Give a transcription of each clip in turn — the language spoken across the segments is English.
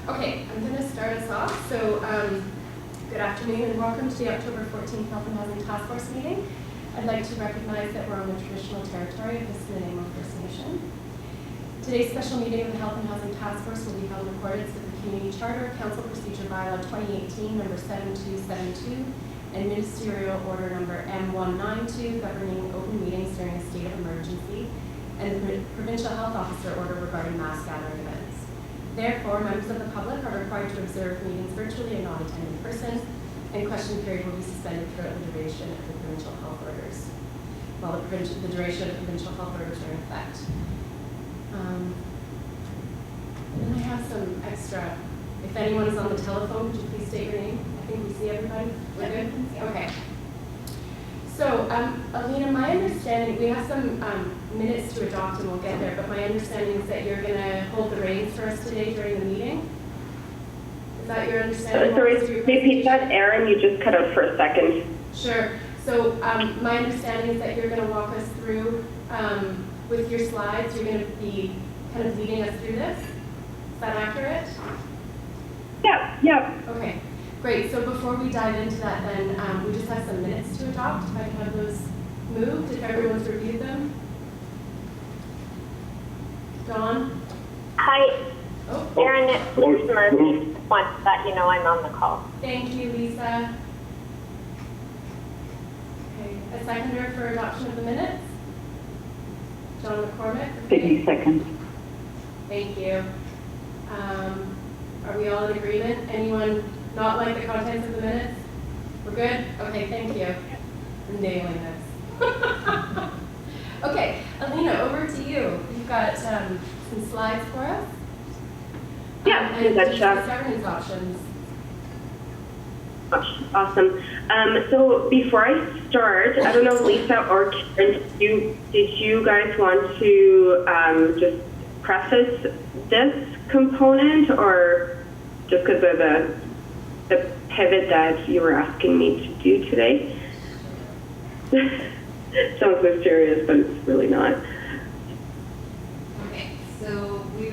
Okay, I'm going to start us off. So, good afternoon and welcome to the October 14th Health and Housing Task Force meeting. I'd like to recognize that we're on the traditional territory of the Nanaimo First Nation. Today's special meeting of the Health and Housing Task Force will be held in accordance with the Community Charter, Council Procedure Bylaw 2018, number 7272, and Ministerial Order number M192, governing open meetings during a state of emergency, and the Provincial Health Officer Order regarding mass gathering events. Therefore, members of the public are required to observe meetings virtually and not attend in person, and question period will be suspended throughout the duration of the provincial health orders, while the duration of the provincial health orders are in effect. And then I have some extra. If anyone is on the telephone, would you please state your name? I think we see everybody. We're good? Okay. So, Alina, my understanding, we have some minutes to adopt and we'll get there, but my understanding is that you're going to hold the reins for us today during the meeting. Is that your understanding? Sorry, repeat that, Erin. You just cut out for a second. Sure. So, my understanding is that you're going to walk us through with your slides. You're going to be kind of leading us through this. Is that accurate? Yeah. Okay, great. So before we dive into that then, we just have some minutes to adopt. If I can have those moved, if everyone's reviewed them. Dawn? Hi, Oh, Erin, it's Lisa Murphy. Want to let you know I'm on the call. thank you, Lisa. Okay, a seconder for adoption of the minutes? John McCormick? Peggy second. Thank you. Are we all in agreement? Anyone not like the contents of the minutes? We're good? Okay, thank you. I'm nailing this. Okay, Alina, over to you. You've got some slides for us. Yeah, and that's governance options. Awesome. So before I start, I don't know, Lisa or Karen, did you guys want to just preface this component, or just because of the pivot that you were asking me to do today? Sounds mysterious, but it's really not. Okay, so you've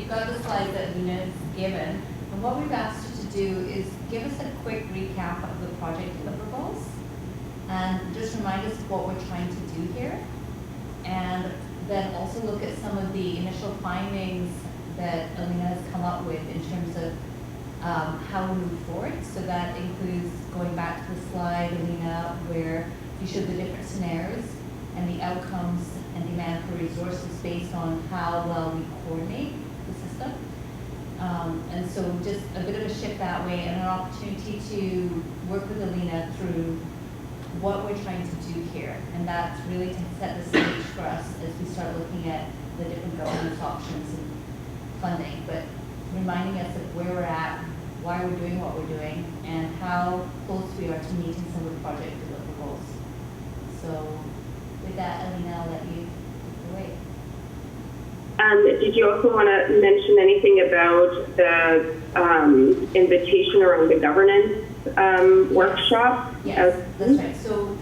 got the slides that Nina's given, and what we've asked you to do is give us a quick recap of the project deliverables, and just remind us what we're trying to do here, and then also look at some of the initial findings that Alina has come up with in terms of how we move forward. So that includes going back to the slide, Alina, where you showed the different scenarios and the outcomes and demand for resources based on how well we coordinate the system. And so just a bit of a shift that way, and an opportunity to work with Alina through what we're trying to do here. And that's really to set the stage for us as we start looking at the different governance options and funding, but reminding us of where we're at, why we're doing what we're doing, and how close we are to meeting some of the project deliverables. So with that, Alina, I'll let you take it away. Did you also want to mention anything about the invitation around the governance workshop? Yes, that's right. So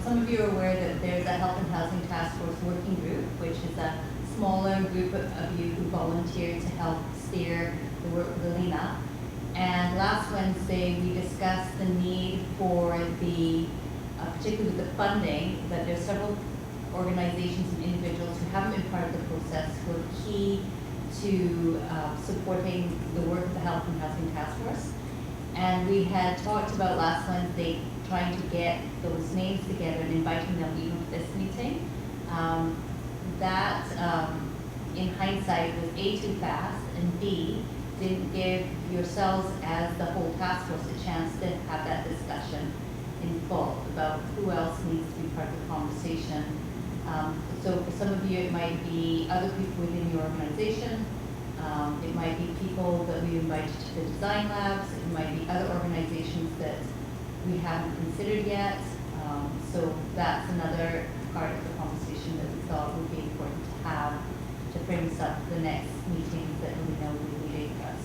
some of you are aware that there's a Health and Housing Task Force working group, which is a smaller group of you who volunteered to help steer the work with Alina. And last Wednesday, we discussed the need for particularly with the funding, that there's several organizations and individuals who haven't been part of the process who are key to supporting the work of the Health and Housing Task Force. And we had talked about last Wednesday trying to get those names together and inviting them even to this meeting. That, in hindsight, was A, too fast, and B, didn't give yourselves as the whole task force a chance to have that discussion in full about who else needs to be part of the conversation. So for some of you, it might be other people within your organization. It might be people that we invited to the design labs. It might be other organizations that we haven't considered yet. So that's another part of the conversation that we thought would be important to have to frame us up for the next meetings that we know will be leading us.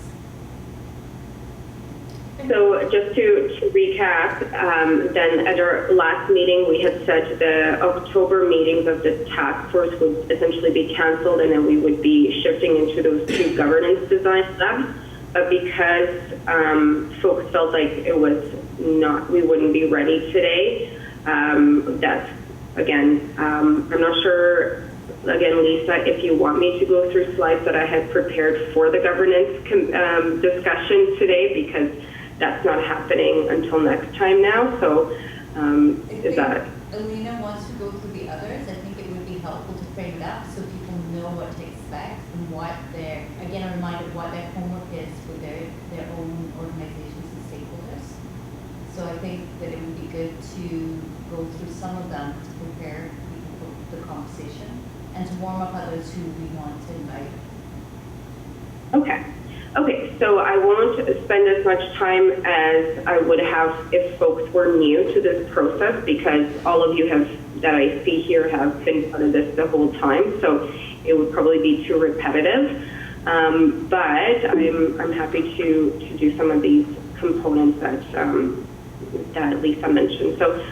So just to recap, then at our last meeting, we had said the October meetings of the task force would essentially be canceled, and then we would be shifting into those two governance design labs. but because folks felt like it was not, we wouldn't be ready today, that's, again, I'm not sure, again, Lisa, if you want me to go through slides that I had prepared for the governance discussion today, because that's not happening until next time now. So is that... Alina wants to go through the others. I think it would be helpful to frame it up so people know what to expect and what their, again, a reminder of what their homework is with their own organizations and stakeholders. So I think that it would be good to go through some of them to prepare people for the conversation and to warm up others who we want to invite. Okay. Okay, so I won't spend as much time as I would have if folks were new to this process, because all of you have, that I see here, have been part of this the whole time, so it would probably be too repetitive. But I'm happy to do some of these components that Lisa mentioned. So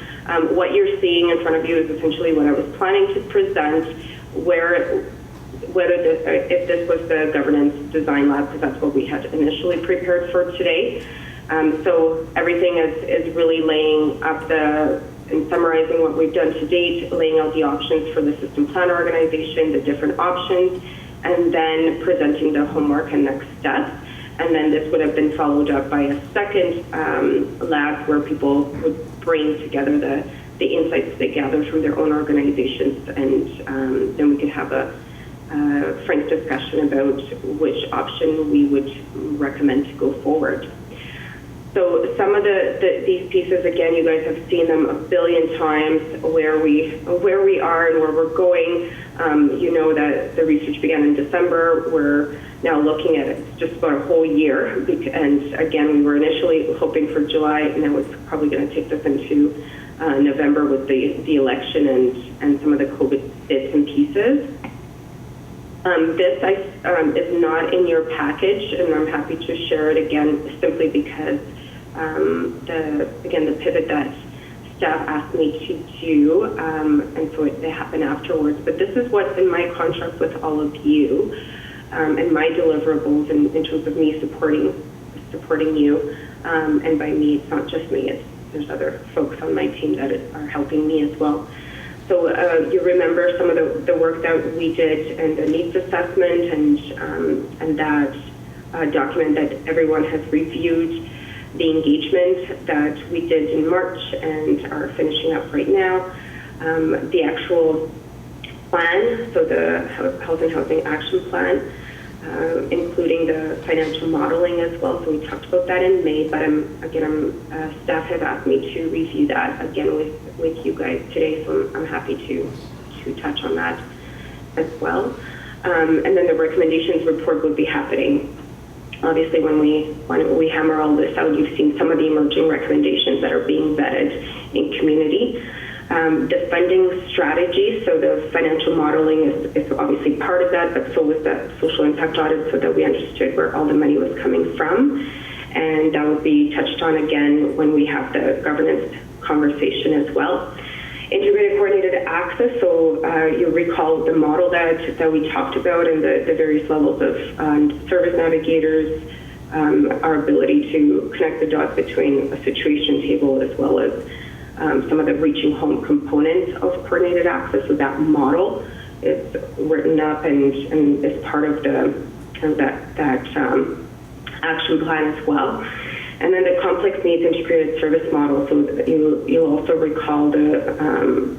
what you're seeing in front of you is essentially what I was planning to present, if this was the governance design lab, because that's what we had initially prepared for today. So everything is really laying up and summarizing what we've done to date, laying out the options for the system plan organization, the different options, and then presenting the homework and next steps. And then this would have been followed up by a second lab where people would bring together the insights they gather from their own organizations, and then we could have a frank discussion about which option we would recommend to go forward. So some of these pieces, again, you guys have seen them a billion times, where we are and where we're going. You know that the research began in December. We're now looking at it just about a whole year. And again, we were initially hoping for July. Now it's probably going to take us into November with the election and some of the COVID bits and pieces. This is not in your package, and I'm happy to share it again, simply because the pivot that staff asked me to do, and so they happen afterwards. But this is what's in my contract with all of you, and my deliverables in terms of me supporting you. And by me, it's not just me; there's other folks on my team that are helping me as well. So you remember some of the work that we did and the needs assessment and that document that everyone has reviewed, the engagement that we did in March and are finishing up right now, the actual plan, so the Health and Housing Action Plan, including the financial modeling as well. So we talked about that in May, but staff have asked me to review that again with you guys today, so I'm happy to touch on that as well. And then the recommendations report would be happening. Obviously, when we hammer all this out, you've seen some of the emerging recommendations that are being vetted in community. The funding strategy, so the financial modeling is obviously part of that, but so was that social impact audit, so that we understood where all the money was coming from. And that will be touched on again when we have the governance conversation as well. Integrated coordinated access, so you recall the model that we talked about and the various levels of service navigators, our ability to connect the dots between a situation table as well as some of the reaching home components of coordinated access. So that model is written up and is part of that action plan as well. And then the complex needs integrated service model. So you'll also recall the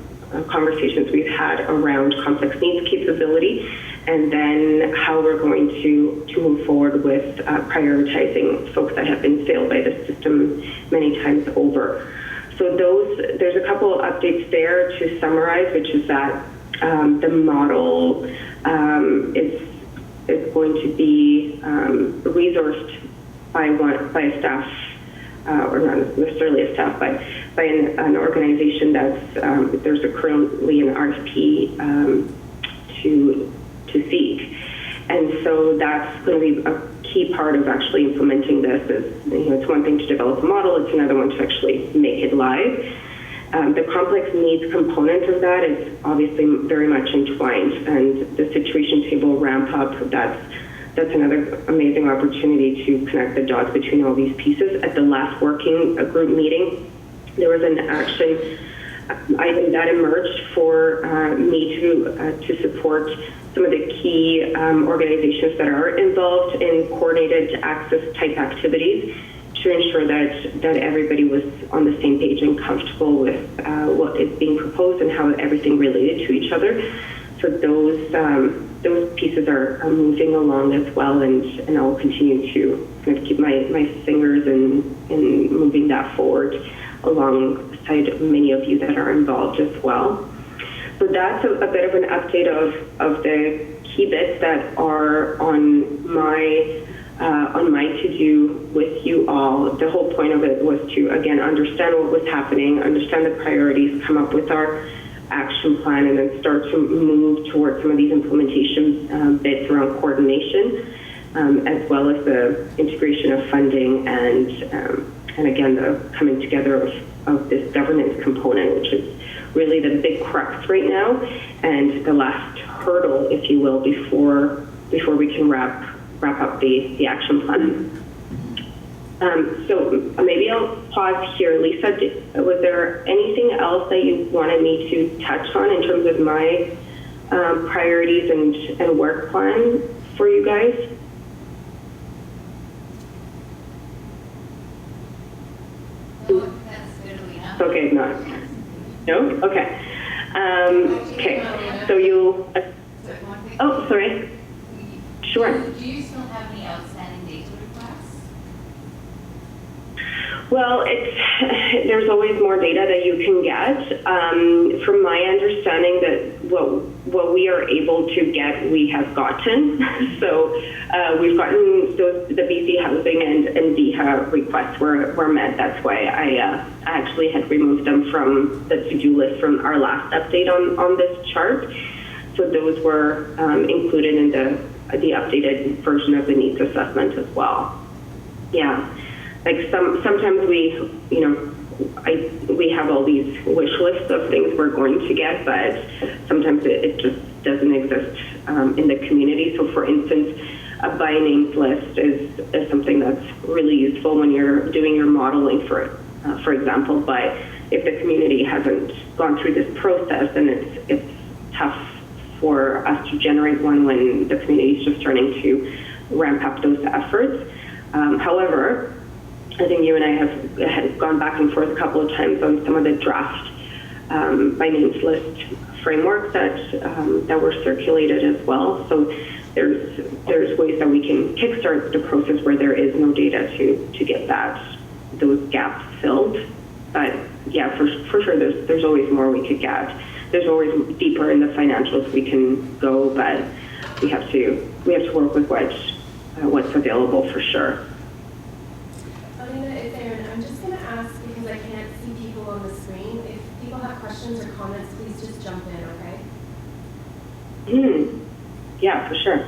conversations we've had around complex needs capability, and then how we're going to move forward with prioritizing folks that have been failed by the system many times over. So there's a couple of updates there to summarize, which is that the model is going to be resourced by a staff, or not necessarily a staff, but by an organization that's there's currently an RFP to seek, and so that's going to be a key part of actually implementing this. It's one thing to develop a model; it's another one to actually make it live. The complex needs component of that is obviously very much entwined, and the situation table ramp up, that's that's another amazing opportunity to connect the dots between all these pieces. At the last working group meeting, there was an action item that emerged for me to support some of the key organizations that are involved in coordinated access type activities to ensure that everybody was on the same page and comfortable with what is being proposed and how everything related to each other. So those pieces are moving along as well, and I'll continue to kind of keep my fingers in moving that forward alongside many of you that are involved as well. So that's a bit of an update of the key bits that are on my to-do with you all. The whole point of it was to, again, understand what was happening, understand the priorities, come up with our action plan, and then start to move towards some of these implementation bits around coordination, as well as the integration of funding and again, the coming together of this governance component, which is really the big crux right now, and the last hurdle, if you will, before we can wrap up the action plan. So maybe I'll pause here. Lisa, was there anything else that you wanted me to touch on in terms of my priorities and work plan for you guys? That's good, Alina. Okay, no? Okay. Okay, so you'll, oh, sorry. Sure. Do you still have any outstanding data requests? Well, there's always more data that you can get. From my understanding, that what we are able to get, we have gotten. So we've gotten the BC Housing and DHA requests were met. That's why I actually had removed them from the to-do list from our last update on this chart. So those were included in the updated version of the needs assessment as well. Yeah. Like sometimes we have all these wish lists of things we're going to get, but sometimes it just doesn't exist in the community. So for instance, a by names list is something that's really useful when you're doing your modeling for example, but if the community hasn't gone through this process, then it's tough for us to generate one when the community is just starting to ramp up those efforts. However, I think you and I have gone back and forth a couple of times on some of the draft by names list frameworks that were circulated as well. So there's ways that we can kickstart the process where there is no data to get those gaps filled. But yeah, for sure, there's always more we could get. There's always deeper in the financials we can go, but we have to work with what's available for sure. Alina, it's Erin. I'm just going to ask, because I can't see people on the screen, if people have questions or comments, please just jump in, okay? Yeah, for sure.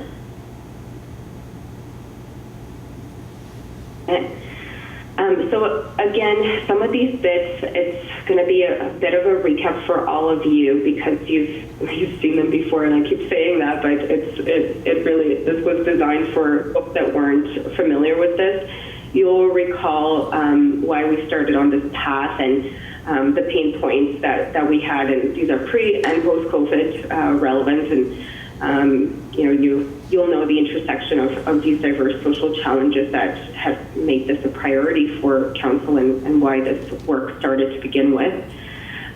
So again, some of these bits, it's going to be a bit of a recap for all of you because you've seen them before, and I keep saying that, but this was designed for folks that weren't familiar with this. You'll recall why we started on this path and the pain points that we had, and these are pre and post-COVID relevant, and you'll know the intersection of these diverse social challenges that have made this a priority for Council and why this work started to begin with.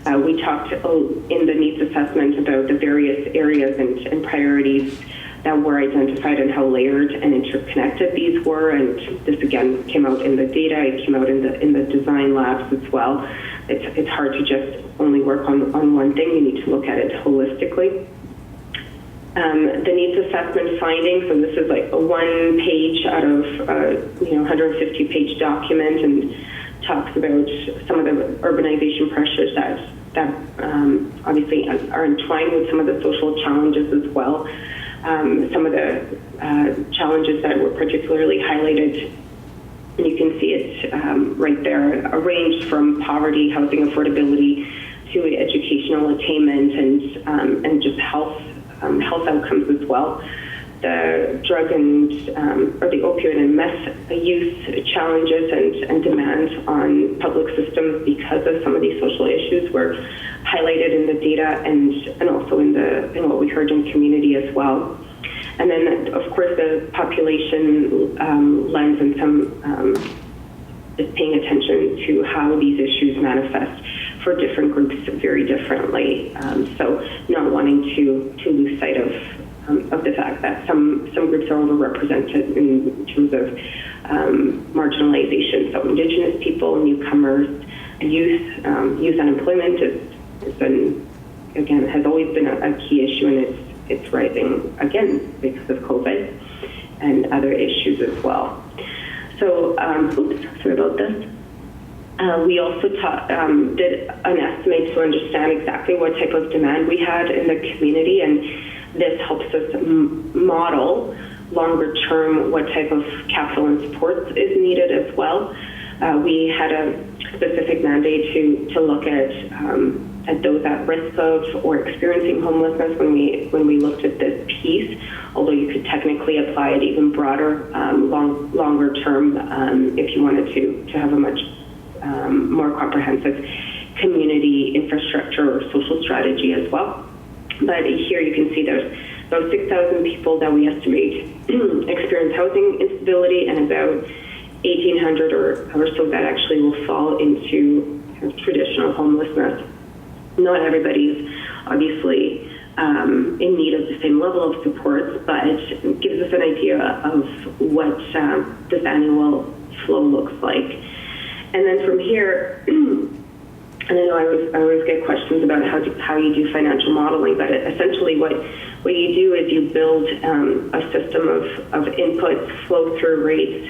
We talked in the needs assessment about the various areas and priorities that were identified and how layered and interconnected these were, and this again came out in the data, it came out in the design labs as well. It's hard to just only work on one thing, you need to look at it holistically. The needs assessment findings, so this is like a 1 page out of 150-page document, and talks about some of the urbanization pressures that obviously are entwined with some of the social challenges as well. Some of the challenges that were particularly highlighted, and you can see it right there, a range from poverty, housing affordability, to educational attainment, and just health outcomes as well. the drug and or the opioid and meth use challenges and demands on public systems because of some of these social issues were highlighted in the data and also in what we heard in community as well. And then, of course, the population lens and some is paying attention to how these issues manifest for different groups very differently. So not wanting to lose sight of the fact that some groups are overrepresented in terms of marginalization. So Indigenous people, newcomers, youth unemployment has always been a key issue, and it's rising again because of COVID and other issues as well. So, sorry about this. We also did an estimate to understand exactly what type of demand we had in the community, and this helps us model longer term what type of capital and supports is needed as well. We had a specific mandate to look at those at risk of or experiencing homelessness when we looked at this piece, although you could technically apply it even broader, longer term, if you wanted to have a much more comprehensive community infrastructure or social strategy as well. But here you can see there's about 6,000 people that we estimate experience housing instability, and about 1,800 or so that actually will fall into kind of traditional homelessness. Not everybody's obviously in need of the same level of support, but it gives us an idea of what this annual flow looks like. And then from here, and I know I always get questions about how you do financial modeling, but essentially what you do is you build a system of inputs, flow through rates,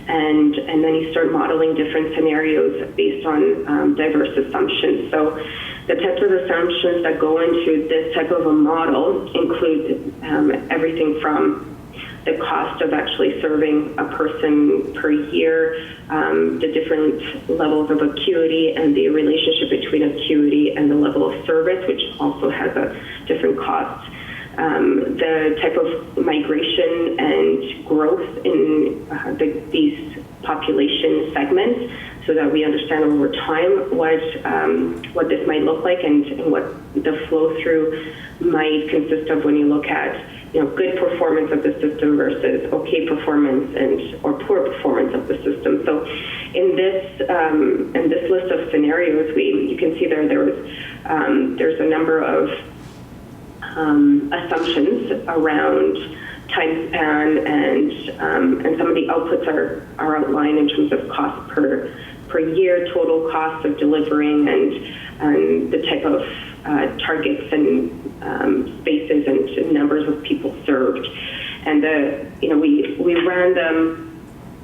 and then you start modeling different scenarios based on diverse assumptions. So the types of assumptions that go into this type of a model include everything from the cost of actually serving a person per year, the different levels of acuity and the relationship between acuity and the level of service, which also has a different cost. The type of migration and growth in these population segments, so that we understand over time what this might look like and what the flow through might consist of when you look at good performance of the system versus okay performance or poor performance of the system. So in this list of scenarios, you can see there's a number of assumptions around time span, and some of the outputs are outlined in terms of cost per year, total cost of delivering, and the type of targets and spaces and numbers of people served. And we ran them.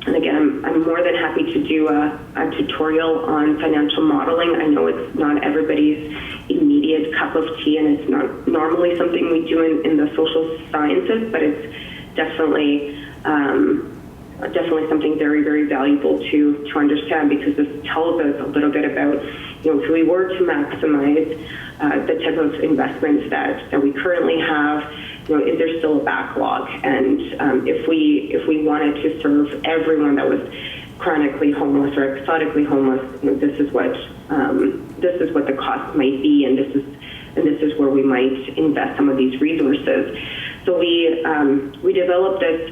And again, I'm more than happy to do a tutorial on financial modeling. I know it's not everybody's immediate cup of tea, and it's not normally something we do in the social sciences, but it's definitely something very, very valuable to understand, because this tells us a little bit about, if we were to maximize the type of investments that we currently have, is there still a backlog? And if we wanted to serve everyone that was chronically homeless or exotically homeless, this is what the cost might be, and this is where we might invest some of these resources. So we developed this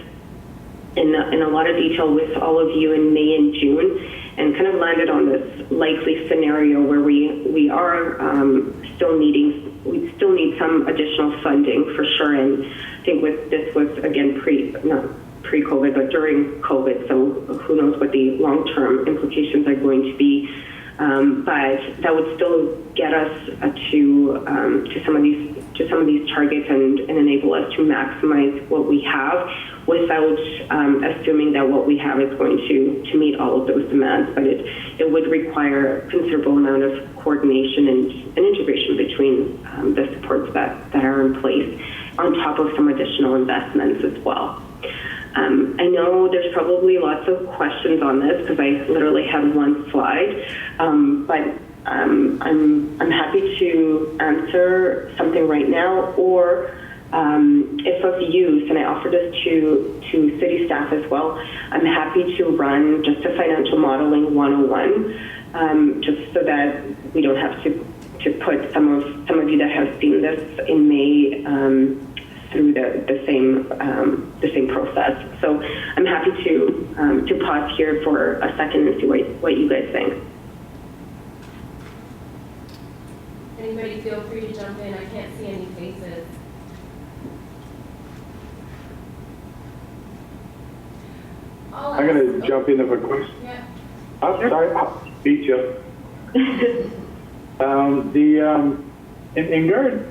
in a lot of detail with all of you in May and June, and kind of landed on this likely scenario where we are we still need some additional funding for sure. And I think this was again not pre-COVID, but during COVID, so who knows what the long-term implications are going to be. But that would still get us to some of these targets and enable us to maximize what we have without assuming that what we have is going to meet all of those demands. But it would require a considerable amount of coordination and integration between the supports that are in place, on top of some additional investments as well. I know there's probably lots of questions on this because I literally have one slide, but I'm happy to answer something right now, or if of use, and I offer this to city staff as well, I'm happy to run just a financial modeling 101, just so that we don't have to put some of you that have seen this in May through the same process. So I'm happy to pause here for a second and see what you guys think. Anybody feel free to jump in. I can't see any faces. I'm going to jump in with a question. Yeah. I'm sorry, I'll beat you.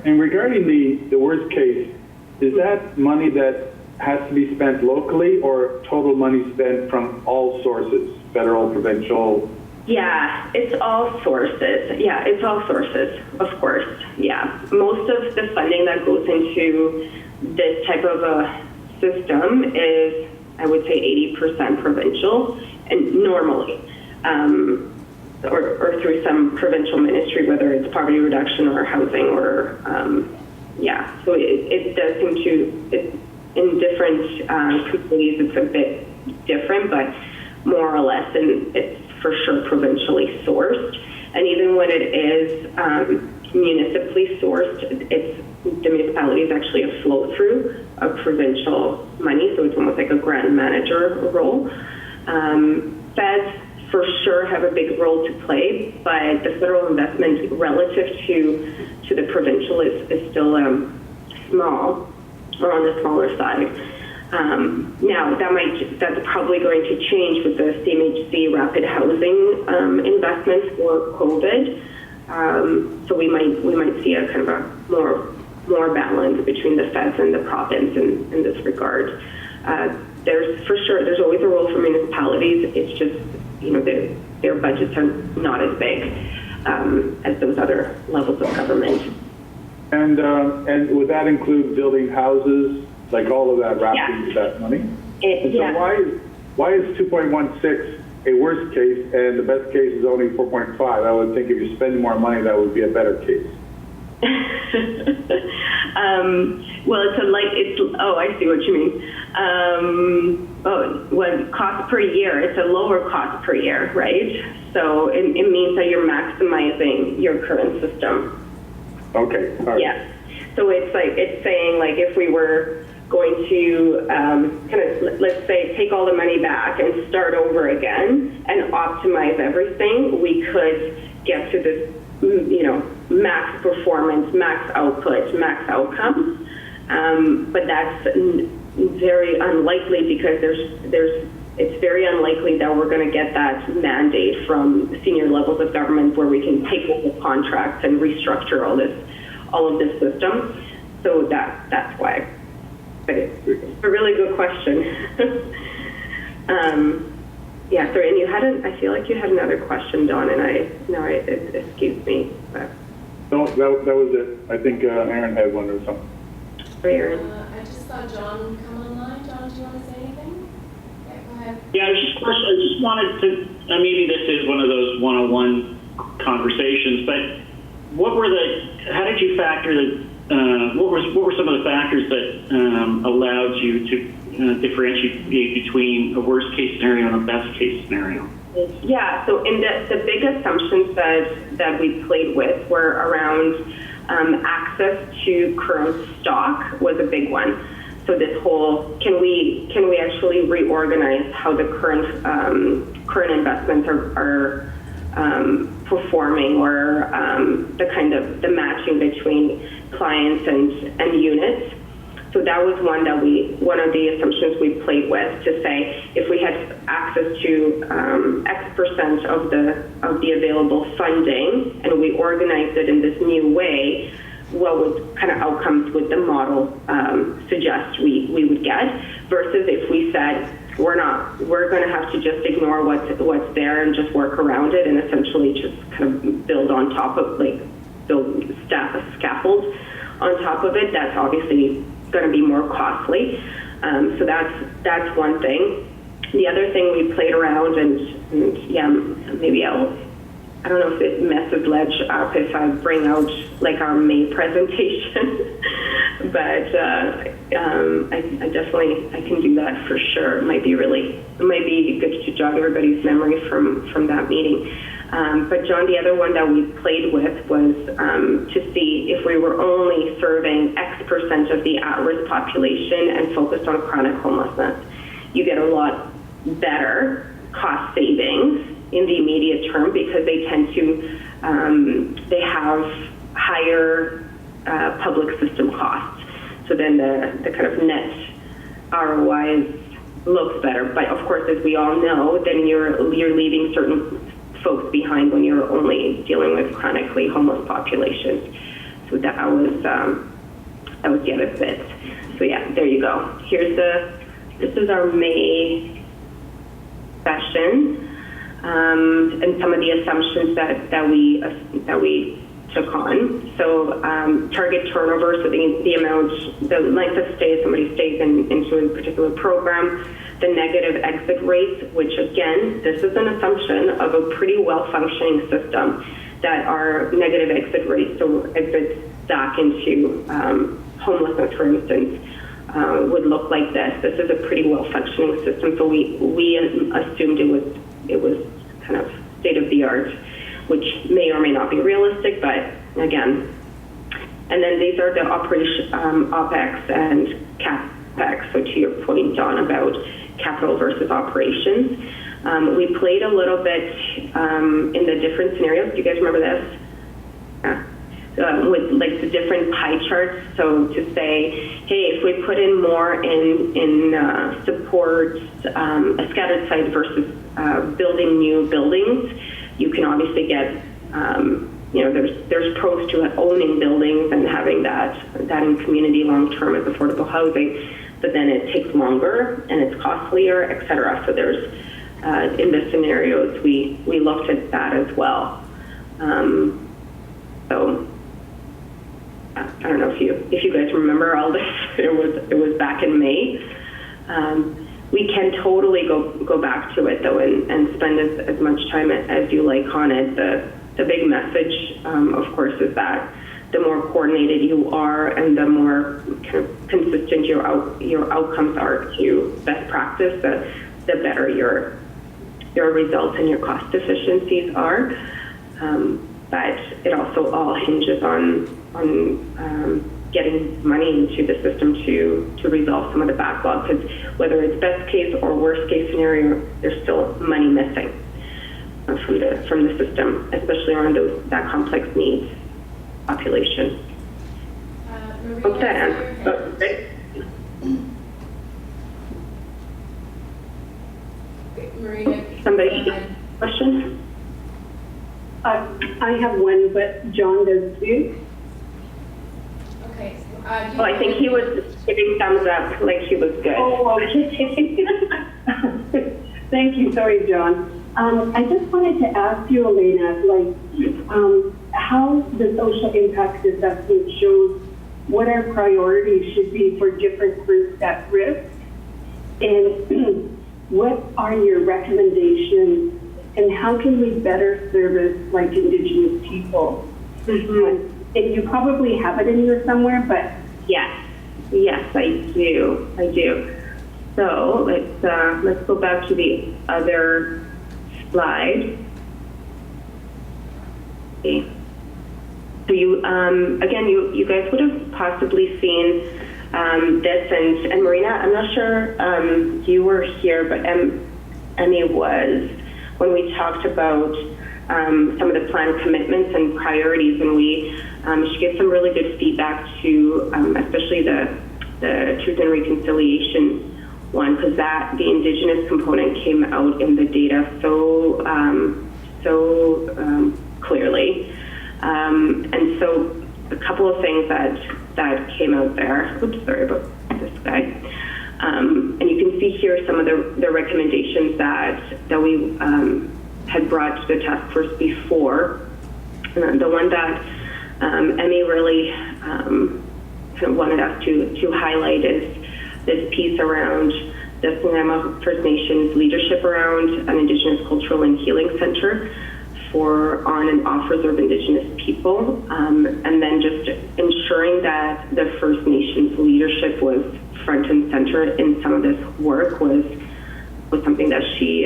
Regarding the worst case, is that money that has to be spent locally or total money spent from all sources, federal, provincial? Yeah, it's all sources. Yeah, it's all sources, of course. Yeah, most of the funding that goes into this type of a system is, I would say, 80% provincial, and normally, or through some provincial ministry, whether it's poverty reduction or housing or, yeah. So it does seem to, in different communities, it's a bit different, but more or less, and it's for sure provincially sourced. And even when it is municipally sourced, the municipality is actually a flow through of provincial money, so it's almost like a grant manager role. Feds for sure have a big role to play, but the federal investment relative to the provincial is still small, or on the smaller side. Now that's probably going to change with the CMHC rapid housing investments for COVID. So we might see a kind of a more balance between the feds and the province in this regard. There's always a role for municipalities. It's just, their budgets are not as big as those other levels of government. And would that include building houses, like all of that wrapped into that money? Why is 2.16 a worst case and the best case is only 4.5? I would think if you're spending more money, that would be a better case. Well, I see what you mean. Cost per year, it's a lower cost per year, right? So it means that you're maximizing your current system. Okay, all right. Yeah. So it's saying like if we were going to let's say take all the money back and start over again and optimize everything, we could get to this, max performance, max output, max outcome. But that's very unlikely because it's very unlikely that we're going to get that mandate from senior levels of government where we can take over contracts and restructure all of this system. So that's why. But it's a really good question. Yeah, sorry, and I feel like you had another question, Dawn, and it escaped me. But. No, that was it. I think Aaron had one or something. Aaron. I just saw John come online. John, do you want to say anything? Yeah, go ahead. Yeah, I just wanted to, maybe this is one of those one-on-one conversations, but how did you factor what were some of the factors that allowed you to differentiate between a worst case scenario and a best case scenario? Yeah, so in the big assumptions that we played with were around access to current stock was a big one. So this whole, can we actually reorganize how the current investments are performing, or the kind of the matching between clients and units. So that was one of the assumptions we played with, to say if we had access to X% of the available funding and we organized it in this new way, what would kind of outcomes would the model suggest we would get, versus if we said we're going to have to just ignore what's there and just work around it and essentially just kind of build on top of, build a scaffold on top of it. That's obviously going to be more costly. So that's one thing. The other thing we played around, and yeah, maybe I don't know if it messes Ledge up if I bring out like our May presentation, but I definitely I can do that for sure. It might be good to jog everybody's memory from that meeting. But John, the other one that we played with was to see if we were only serving X percent of the at-risk population and focused on chronic homelessness, you get a lot better cost savings in the immediate term because they tend to, they have higher public system costs. So then the kind of net ROI looks better. But of course, as we all know, then you're leaving certain folks behind when you're only dealing with chronically homeless populations. So that was the other bit. So yeah, there you go. This is our May session, and some of the assumptions that we took on. So target turnover, so the amount, the length of stay somebody stays into a particular program, the negative exit rates, which again, this is an assumption of a pretty well-functioning system, that our negative exit rates, so exits back into homelessness, for instance, would look like this. This is a pretty well-functioning system, so we assumed it was kind of state-of-the-art, which may or may not be realistic, but again. And then these are the operation OPEX and CapEx. So to your point, Don, about capital versus operations, we played a little bit in the different scenarios. Do you guys remember this? Yeah. With like the different pie charts. So to say, hey, if we put in more in support a scattered site versus building new buildings, you can obviously get, there's pros to owning buildings and having that in community long-term as affordable housing, but then it takes longer and it's costlier, et cetera. So there's, in the scenarios, we looked at that as well. So I don't know if you guys remember all this. It was back in May. We can totally go back to it though and spend as much time as you like on it. The big message, of course, is that the more coordinated you are and the more kind of consistent your outcomes are to best practice, the better your results and your cost efficiencies are. But it also all hinges on getting money into the system to resolve some of the backlog, because whether it's best case or worst case scenario, there's still money missing from the system, especially around that complex needs population. Hope that answers. Marina, Somebody question? I have one, but John does too. okay. I think he was giving thumbs up, like he was good. Oh, okay. Thank you. Sorry, John. I just wanted to ask you, Elena, how the social impact assessment shows what our priorities should be for different groups at risk, and what are your recommendations, and how can we better service like Indigenous people? Mm-hmm. And you probably have it in here somewhere, but yes, I do. So let's go back to the other slide. Okay. So you again, you guys would have possibly seen this, and Marina, I'm not sure you were here, but Emmy was, when we talked about some of the planned commitments and priorities, and she gave some really good feedback to especially the Truth and Reconciliation one, because the Indigenous component came out in the data so clearly, and so a couple of things that came out there. Oops, sorry about this guy. And you can see here some of the recommendations that we had brought to the task force before. The one that Emmy really kind of wanted us to highlight is this piece around the Snuneymuxw First Nations leadership around an Indigenous Cultural and Healing Center on and off reserve Indigenous people, and then just ensuring that the First Nations leadership was front and center in some of this work was something that she,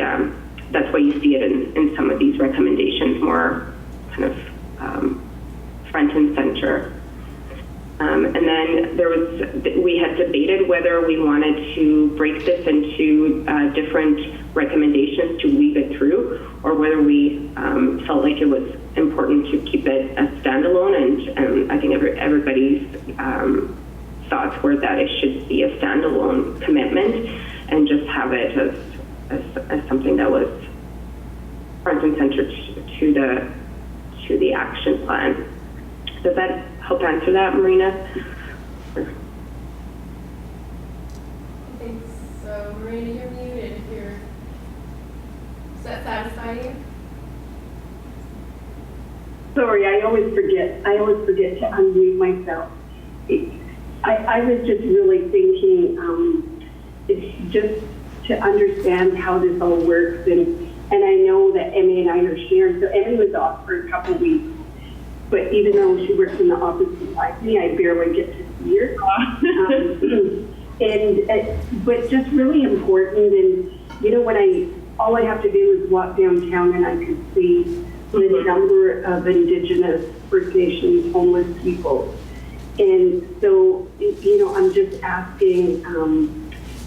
that's why you see it in some of these recommendations, more kind of front and center. And then we had debated whether we wanted to break this into different recommendations to weave it through, or whether we felt like it was important to keep it as standalone. And I think everybody's thoughts were that it should be a standalone commitment and just have it as something that was front and center to the action plan. Does that help answer that, Marina? I think so. Marina, you're muted. Does that satisfy you? Sorry, I always forget to unmute myself. I was just really thinking, it's just to understand how this all works, and I know that Emmy and I are sharing. So Emmy was off for a couple of weeks, but even though she works in the office beside me, I barely get to see her. But just really important, and you know, all I have to do is walk downtown and I could see the number of Indigenous First Nations homeless people. And so, you know, I'm just asking,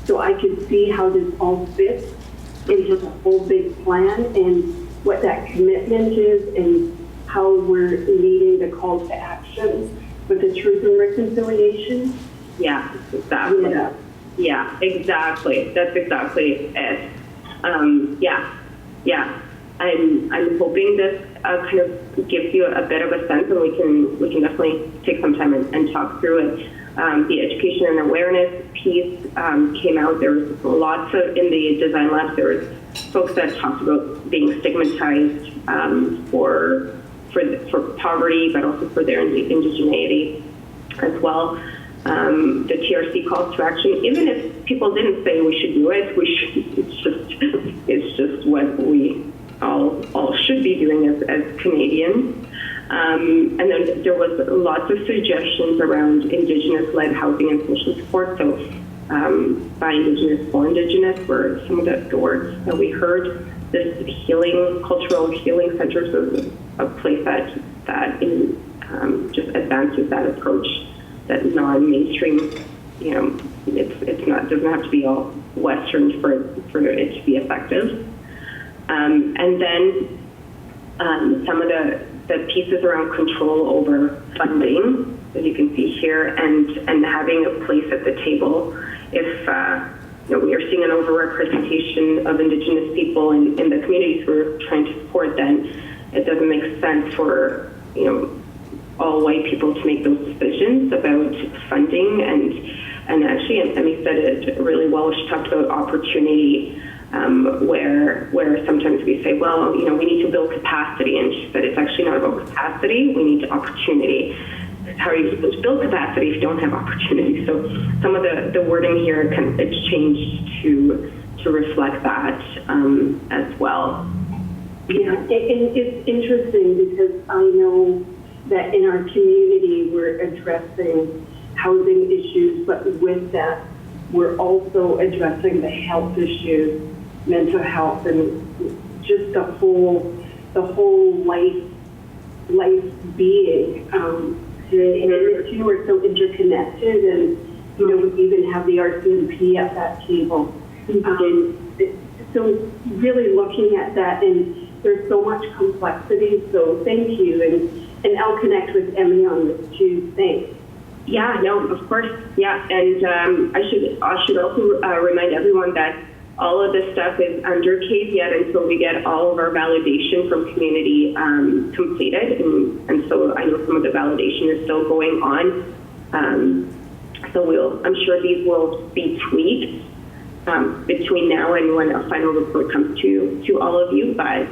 so I could see how this all fits into the whole big plan and what that commitment is and how we're leading the call to action with the Truth and Reconciliation. Yeah, exactly. Yeah, exactly. That's exactly it. I'm hoping this kind of gives you a bit of a sense, and we can definitely take some time and talk through it. The education and awareness piece came out. There was lots of, in the design labs, there was folks that talked about being stigmatized for poverty, but also for their indigeneity as well. The TRC calls to action, even if people didn't say we should do it, it's just what we all should be doing as Canadians. And then there was lots of suggestions around Indigenous-led housing and social support. So by Indigenous, for Indigenous were some of the words that we heard. This cultural healing centers is a place that just advances that approach, that non-mainstream. You know, doesn't have to be all Western for it to be effective. And then some of the pieces around control over funding, as you can see here, and having a place at the table. If we are seeing an overrepresentation of Indigenous people in the communities we're trying to support, then it doesn't make sense for all white people to make those decisions about funding. And actually, Emmy said it really well. She talked about opportunity. Where sometimes we say, well, we need to build capacity, and she said it's actually not about capacity. We need opportunity. How are you supposed to build capacity if you don't have opportunity? So some of the wording here it's changed to reflect that as well. Yeah, and it's interesting because I know that in our community we're addressing housing issues, but with that we're also addressing the health issues, mental health, and just the whole life being. And the two are so interconnected, and we even have the RCMP at that table. So really looking at that, and there's so much complexity. So thank you, and I'll connect with Emmy on this too. Thanks. Yeah, no, of course. Yeah, and I should also remind everyone that all of this stuff is under caveat until we get all of our validation from community completed, and so I know some of the validation is still going on. So I'm sure these will be tweaked between now and when a final report comes to all of you. But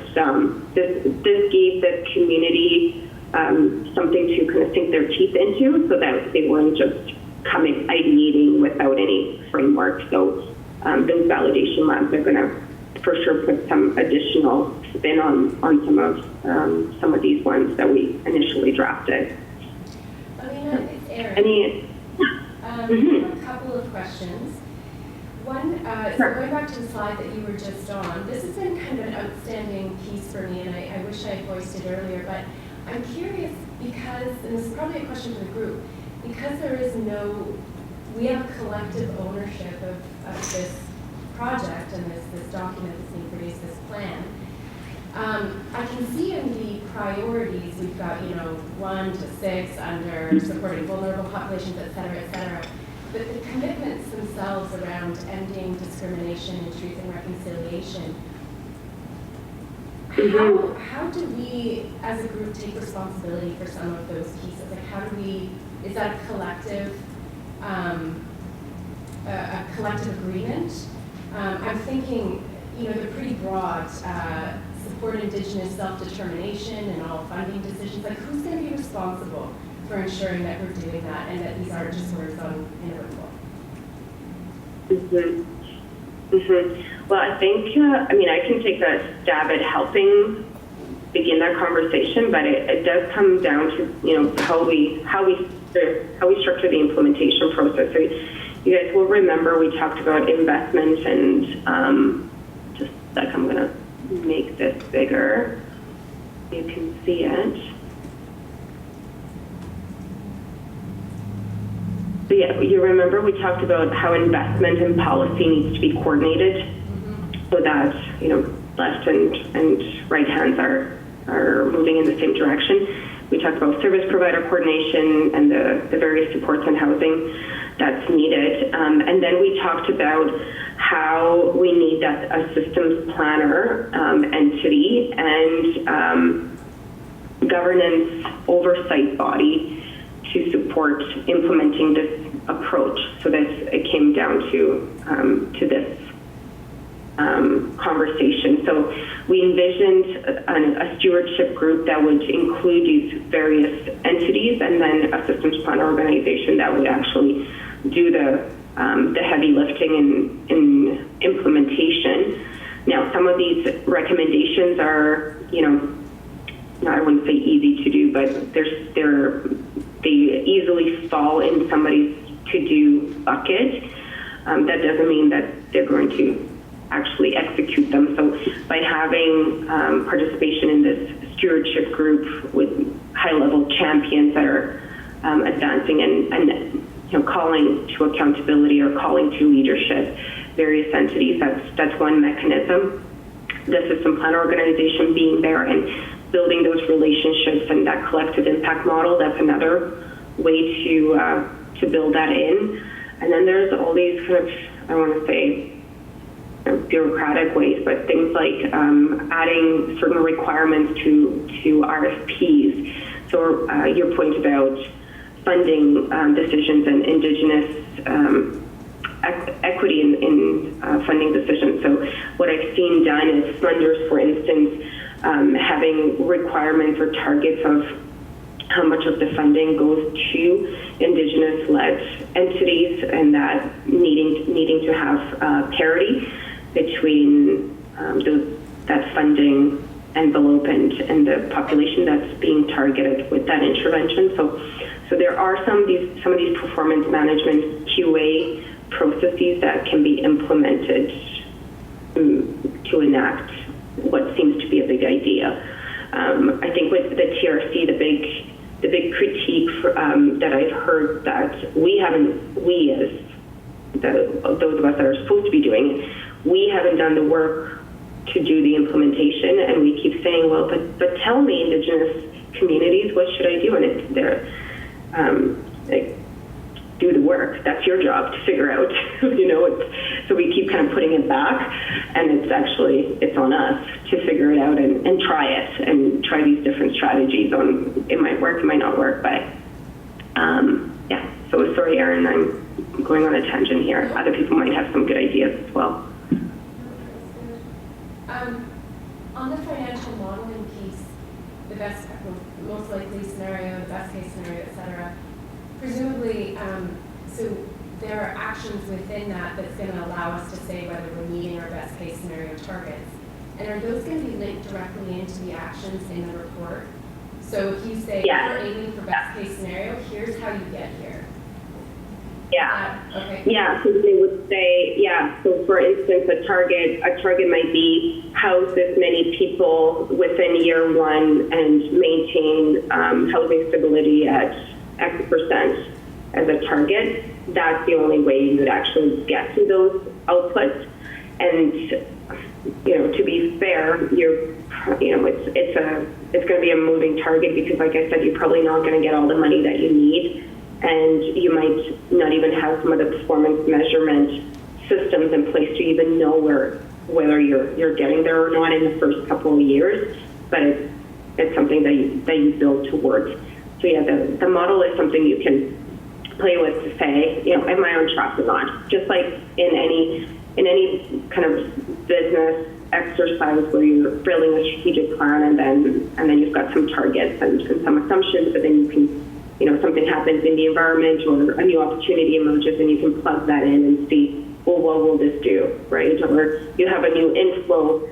this gave the community something to kind of sink their teeth into, so that they weren't just coming ideating without any framework. So those validation labs are going to for sure put some additional spin on some of these ones that we initially drafted. Alina, it's Erin. Any? I have a couple of questions. One, so going back to the slide that you were just on, this has been kind of an outstanding piece for me, and I wish I had voiced it earlier, but I'm curious because, and this is probably a question for the group, because there is we have collective ownership of this project and this document that's being produced, this plan. I can see in the priorities, we've got, 1 to 6 under supporting vulnerable populations, et cetera, but the commitments themselves around ending discrimination and truth and reconciliation, how do we as a group take responsibility for some of those pieces? Like how do we, is that a collective agreement? I'm thinking, they're pretty broad, support Indigenous self-determination and all funding decisions. Like who's going to be responsible for ensuring that we're doing that and that these aren't just words in a report? Well, I think, I can take a stab at helping begin that conversation, but it does come down to, how we structure the implementation process. So you guys will remember we talked about investment and just like I'm going to make this bigger. You can see it. So yeah, you remember we talked about how investment and policy needs to be coordinated so that, left and right hands are moving in the same direction. We talked about service provider coordination and the various supports and housing that's needed. And then we talked about how we need a systems planner entity and governance oversight body to support implementing this approach. So it came down to this conversation. So we envisioned a stewardship group that would include these various entities and then a systems plan organization that would actually do the heavy lifting in implementation. Now, some of these recommendations are, I wouldn't say easy to do, but they easily fall in somebody's to-do bucket. That doesn't mean that they're going to actually execute them. So by having participation in this stewardship group with high-level champions that are advancing and calling to accountability or calling to leadership various entities, that's one mechanism. The system plan organization being there and building those relationships and that collective impact model, that's another way to build that in. And then there's all these kind of, I want to say, bureaucratic ways, but things like adding certain requirements to RFPs. So your point about funding decisions and Indigenous equity in funding decisions. So what I've seen done is funders, for instance, having requirements or targets of how much of the funding goes to Indigenous-led entities, and that needing to have parity between that funding envelope and the population that's being targeted with that intervention. So there are some of these performance management QA processes that can be implemented to enact what seems to be a big idea. I think with the TRC, the big critique that I've heard that we as those of us that are supposed to be doing it, we haven't done the work to do the implementation, and we keep saying, well, but tell me, Indigenous communities, what should I do? And it's there. Do the work. That's your job to figure out. So we keep kind of putting it back, and it's on us to figure it out and try it and try these different strategies. It might work, it might not work, but yeah. So sorry, Erin, I'm going on a tangent here. Other people might have some good ideas as well. On the financial modeling piece, the most likely scenario, the best case scenario, et cetera, presumably, so there are actions within that that's going to allow us to say whether we're meeting our best case scenario targets. And are those going to be linked directly into the actions in the report? So if you say, Yeah. we're aiming for best case scenario, here's how you get here. Yeah. Okay. Yeah, so they would say, yeah, so for instance, a target might be house this many people within year one and maintain housing stability at X% as a target. That's the only way you would actually get to those outputs. And, you know, to be fair, it's going to be a moving target because, like I said, you're probably not going to get all the money that you need. And you might not even have some of the performance measurement systems in place to even know whether you're getting there or not in the first couple of years. But it's something that you build towards. So yeah, the model is something you can play with to say, you know, am I on track or not? Just like in any kind of business exercise where you're building a strategic plan and then you've got some targets and some assumptions, but then you can, you know, something happens in the environment or a new opportunity emerges and you can plug that in and see, well, what will this do, right? Or you have a new inflow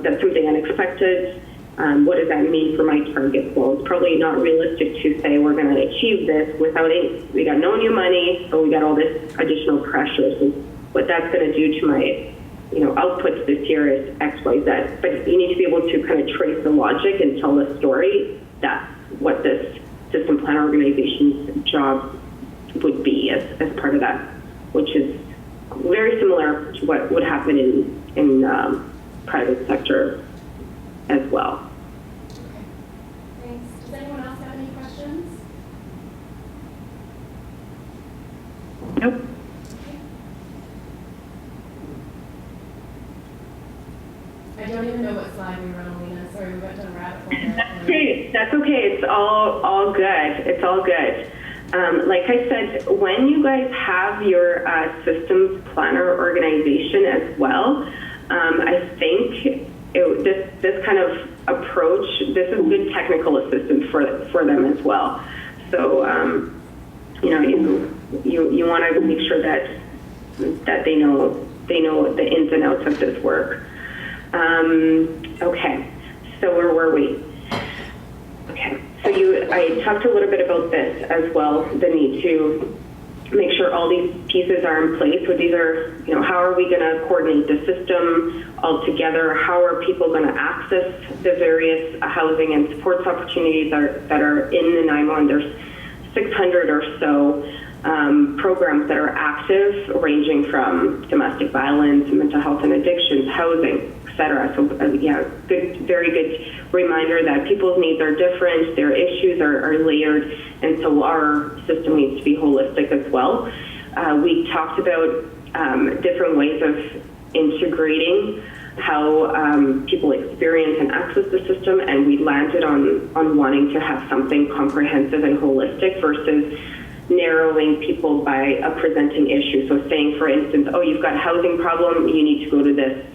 that's something unexpected. What does that mean for my target? Well, it's probably not realistic to say we're going to achieve this without it. We got no new money, so we got all this additional pressure. So what that's going to do to my, you know, outputs this year is X, Y, Z. But you need to be able to kind of trace the logic and tell the story. That's what this system plan organization's job would be as part of that, which is very similar to what would happen in private sector as well. Okay. Thanks. Does anyone else have any questions? Nope. Okay. I don't even know what slide we were on, Lena. Sorry, we went down a rabbit hole there. That's okay. That's okay. It's all good. It's all good. Like I said, when you guys have your systems planner organization as well, I think this kind of approach, this is good technical assistance for them as well. So, you know, you want to make sure that they know the ins and outs of this work. Okay, so where were we? Okay, so I talked a little bit about this as well, the need to make sure all these pieces are in place. So these are, you know, how are we going to coordinate the system all together? How are people going to access the various housing and supports opportunities that are in the NIMO? There's 600 or so programs that are active, ranging from domestic violence, mental health and addictions, housing, etc. So yeah, very good reminder that people's needs are different, their issues are layered, and so our system needs to be holistic as well. We talked about different ways of integrating how people experience and access the system, and we landed on wanting to have something comprehensive and holistic versus narrowing people by a presenting issue. So saying, for instance, oh, you've got a housing problem, you need to go to this,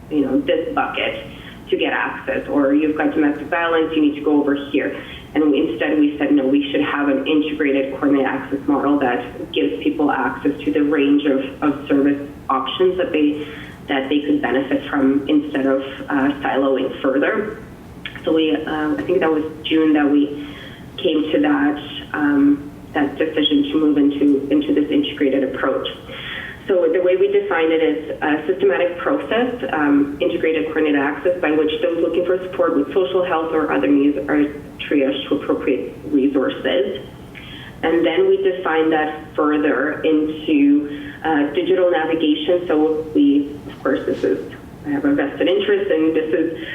you know, this bucket to get access, or you've got domestic violence, you need to go over here. And instead we said, no, we should have an integrated coordinated access model that gives people access to the range of service options that they could benefit from instead of siloing further. So we, I think that was June that we came to that decision to move into this integrated approach. So the way we defined it is a systematic process, integrated coordinated access, by which those looking for support with social health or other needs are triaged to appropriate resources. And then we defined that further into digital navigation. So we, of course, I have a vested interest, and this is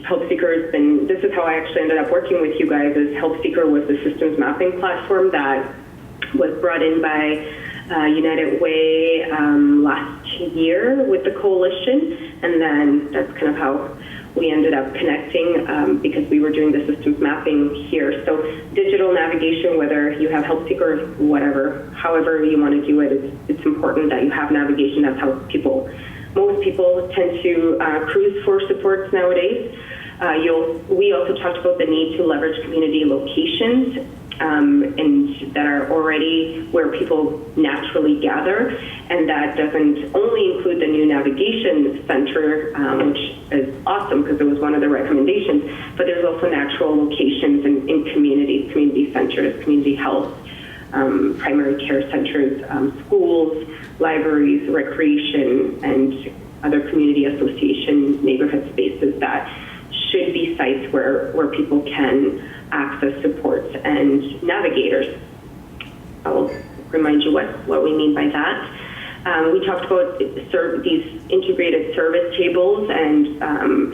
Help Seekers, and this is how I actually ended up working with you guys. Is Help Seeker was the systems mapping platform that was brought in by United Way last year with the coalition, and then that's kind of how we ended up connecting because we were doing the systems mapping here. So digital navigation, whether you have Help Seeker or whatever, however you want to do it, it's important that you have navigation. That's how most people tend to cruise for supports nowadays. We also talked about the need to leverage community locations and that are already where people naturally gather. And that doesn't only include the new navigation center, which is awesome because it was one of the recommendations, but there's also natural locations in communities, community centers, community health, primary care centers, schools, libraries, recreation, and other community association neighborhood spaces that should be sites where these can access supports and navigators. I'll remind you what we mean by that. We talked about these integrated service tables, and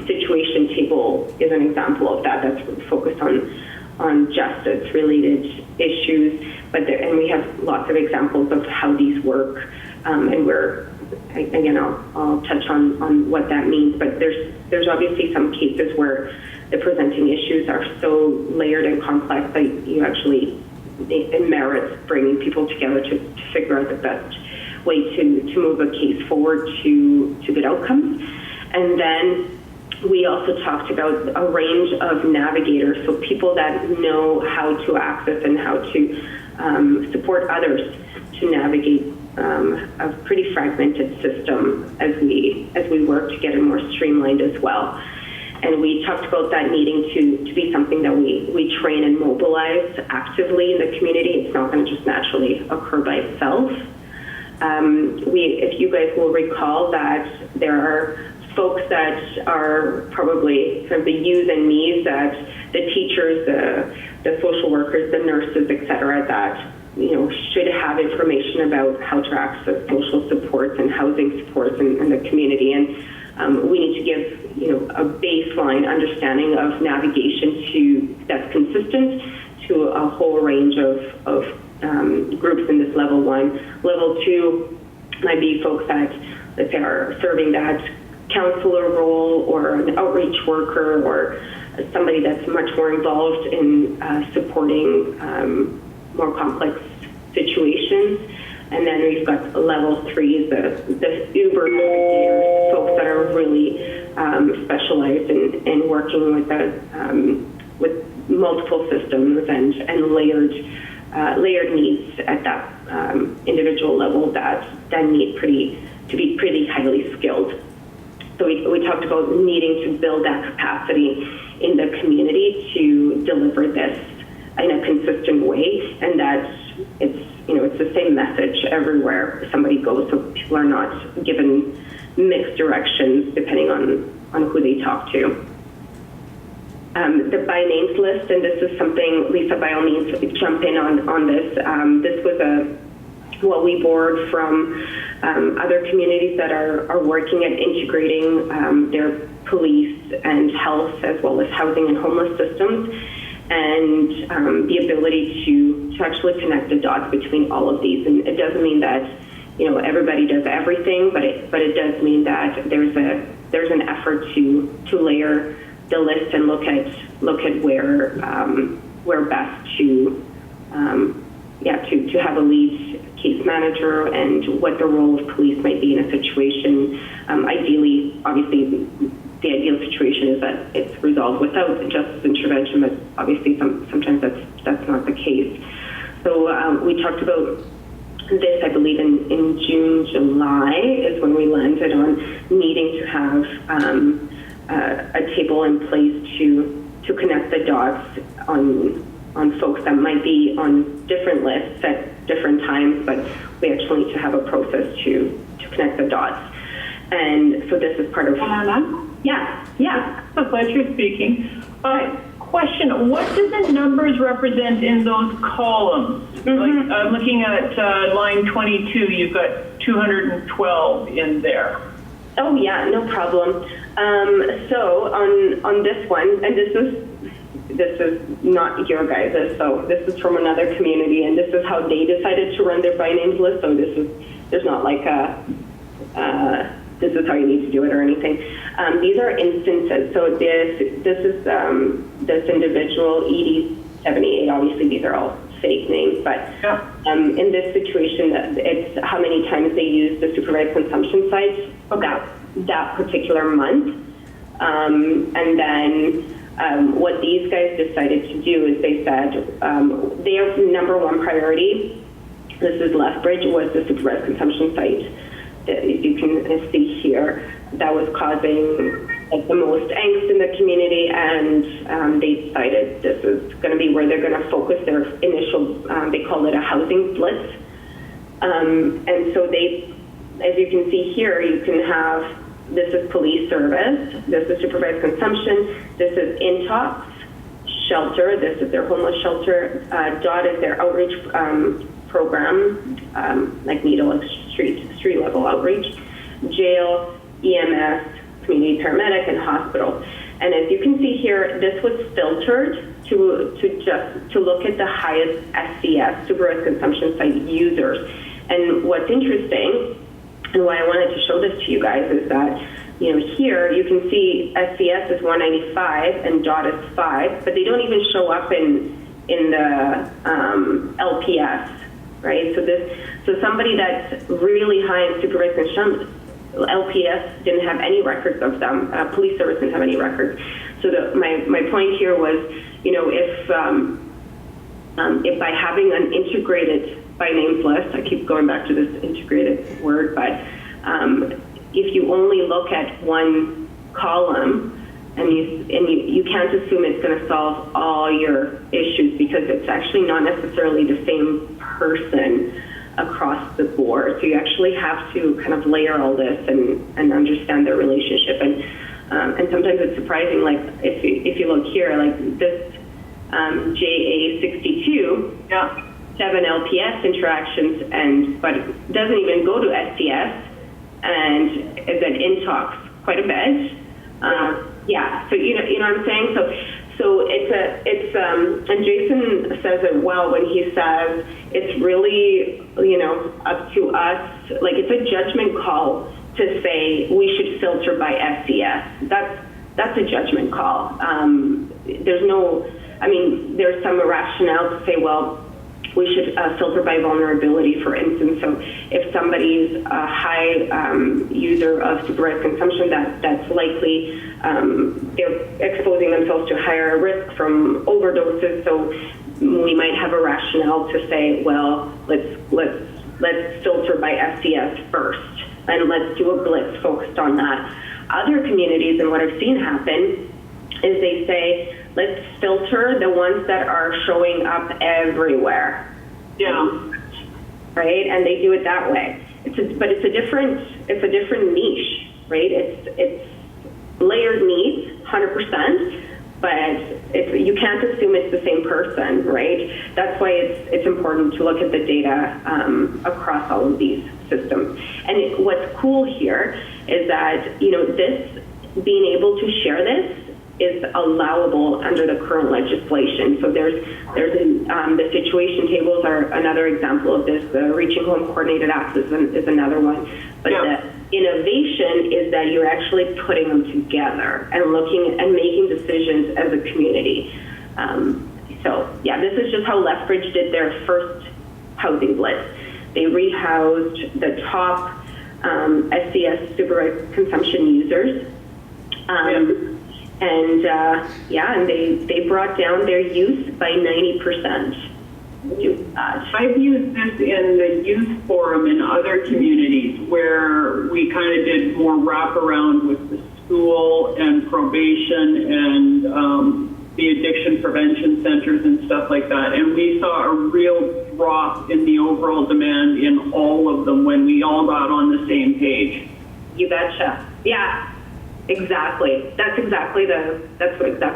situation table is an example of that. That's focused on justice-related issues, and we have lots of examples of how these work, and again, I'll touch on what that means, but there's obviously some cases where the presenting issues are so layered and complex that it merits bringing people together to figure out the best way to move a case forward to good outcomes. And then we also talked about a range of navigators, so people that know how to access and how to support others to navigate a pretty fragmented system as we work to get it more streamlined as well. And we talked about that needing to be something that we train and mobilize actively in the community. It's not going to just naturally occur by itself. If you guys will recall that there are folks that are probably kind of the yous and me's, that the teachers, the social workers, the nurses, et cetera, that should have information about how to access social supports and housing supports in the community. And we need to give a baseline understanding of navigation that's consistent to a whole range of groups in this level 1. Level 2 might be folks that, let's say, are serving that counselor role, or an outreach worker, or somebody that's much more involved in supporting more complex situations. And then we've got level 3, the Uber navigators, folks that are really specialized in working with multiple systems and layered needs at that individual level that need to be pretty highly skilled. So we talked about needing to build that capacity in the community to deliver this in a consistent way, and that it's the same message everywhere somebody goes, so people are not given mixed directions depending on who they talk to. The by names list, and this is something, Lisa, by all means, jump in on this. This was what we borrowed from other communities that are working at integrating their police and health, as well as housing and homeless systems, and the ability to actually connect the dots between all of these. And it doesn't mean that everybody does everything, but it does mean that there's an effort to layer the list and look at where best to have a lead case manager, and what the role of police might be in a situation. Ideally, obviously, the ideal situation is that it's resolved without justice intervention, but obviously sometimes that's not the case. So we talked about this, I believe, in June, July is when we landed on needing to have a table in place to connect the dots on folks that might be on different lists at different times, but we actually need to have a process to connect the dots. And so this is part of... Anna? Yeah. Fletcher speaking. Question, what do the numbers represent in those columns? Mm-hmm. Like, I'm looking at line 22, you've got 212 in there. Oh yeah, no problem. So on this one, and this is not your guys', so this is from another community, and this is how they decided to run their by names list. So there's not like this is how you need to do it or anything. These are instances. So this is this individual, ED78. Obviously, these are all fake names, but in this situation, it's how many times they use the supervised consumption site that particular month, and then what these guys decided to do is they said their number one priority, this is Lethbridge, was the supervised consumption site. As you can see here, that was causing like the most angst in the community, and they decided this is going to be where they're going to focus their initial, they call it a housing blitz. And so they, as you can see here, you can have, this is police service, this is supervised consumption, this is Intox shelter, this is their homeless shelter, DOT is their outreach program, like needle street level outreach, jail, EMS, community paramedic, and hospital. And as you can see here, this was filtered to look at the highest SCS, supervised consumption site users. And what's interesting, and why I wanted to show this to you guys, is that, you know, here you can see SCS is 195 and DOT is 5, but they don't even show up in the LPS, right? So somebody that's really high in supervised consumption, LPS didn't have any records of them. Police service didn't have any records. So my point here was, you know, if by having an integrated by names list, I keep going back to this integrated word, but if you only look at one column and you can't assume it's going to solve all your issues, because it's actually not necessarily the same person across the board. So you actually have to kind of layer all this and understand their relationship. And sometimes it's surprising, like if you look here, like this JA62, 7 LPS interactions, but it doesn't even go to SCS, and is at Intox quite a bit. Yeah, so you know what I'm saying? So it's and Jason says it well when he says it's really, you know, up to us, like it's a judgment call to say we should filter by SCS. That's a judgment call. There's some rationale to say, well, we should filter by vulnerability, for instance. So if somebody's a high user of supervised consumption, that's likely they're exposing themselves to higher risk from overdoses. So we might have a rationale to say, well, let's filter by SCS first, and let's do a blitz focused on that. Other communities, and what I've seen happen, is they say, let's filter the ones that are showing up everywhere. Yeah. Right, and they do it that way. It's a different niche, right? It's layered needs, 100%, but you can't assume it's the same person, right? That's why it's important to look at the data across all of these systems. And what's cool here is that, you know, this being able to share this is allowable under the current legislation. So there's the situation tables are another example of this. The Reaching Home Coordinated Access is another one. But the innovation is that you're actually putting them together and looking and making decisions as a community. So yeah, this is just how Lethbridge did their first housing blitz. They rehoused the top SCS supervised consumption users. And they brought down their use by 90%. I've used this in the youth forum in other communities where we kind of did more wraparound with the school and probation and the addiction prevention centers and stuff like that. And we saw a real drop in the overall demand in all of them when we all got on the same page. You betcha. Yeah. Exactly. That's exactly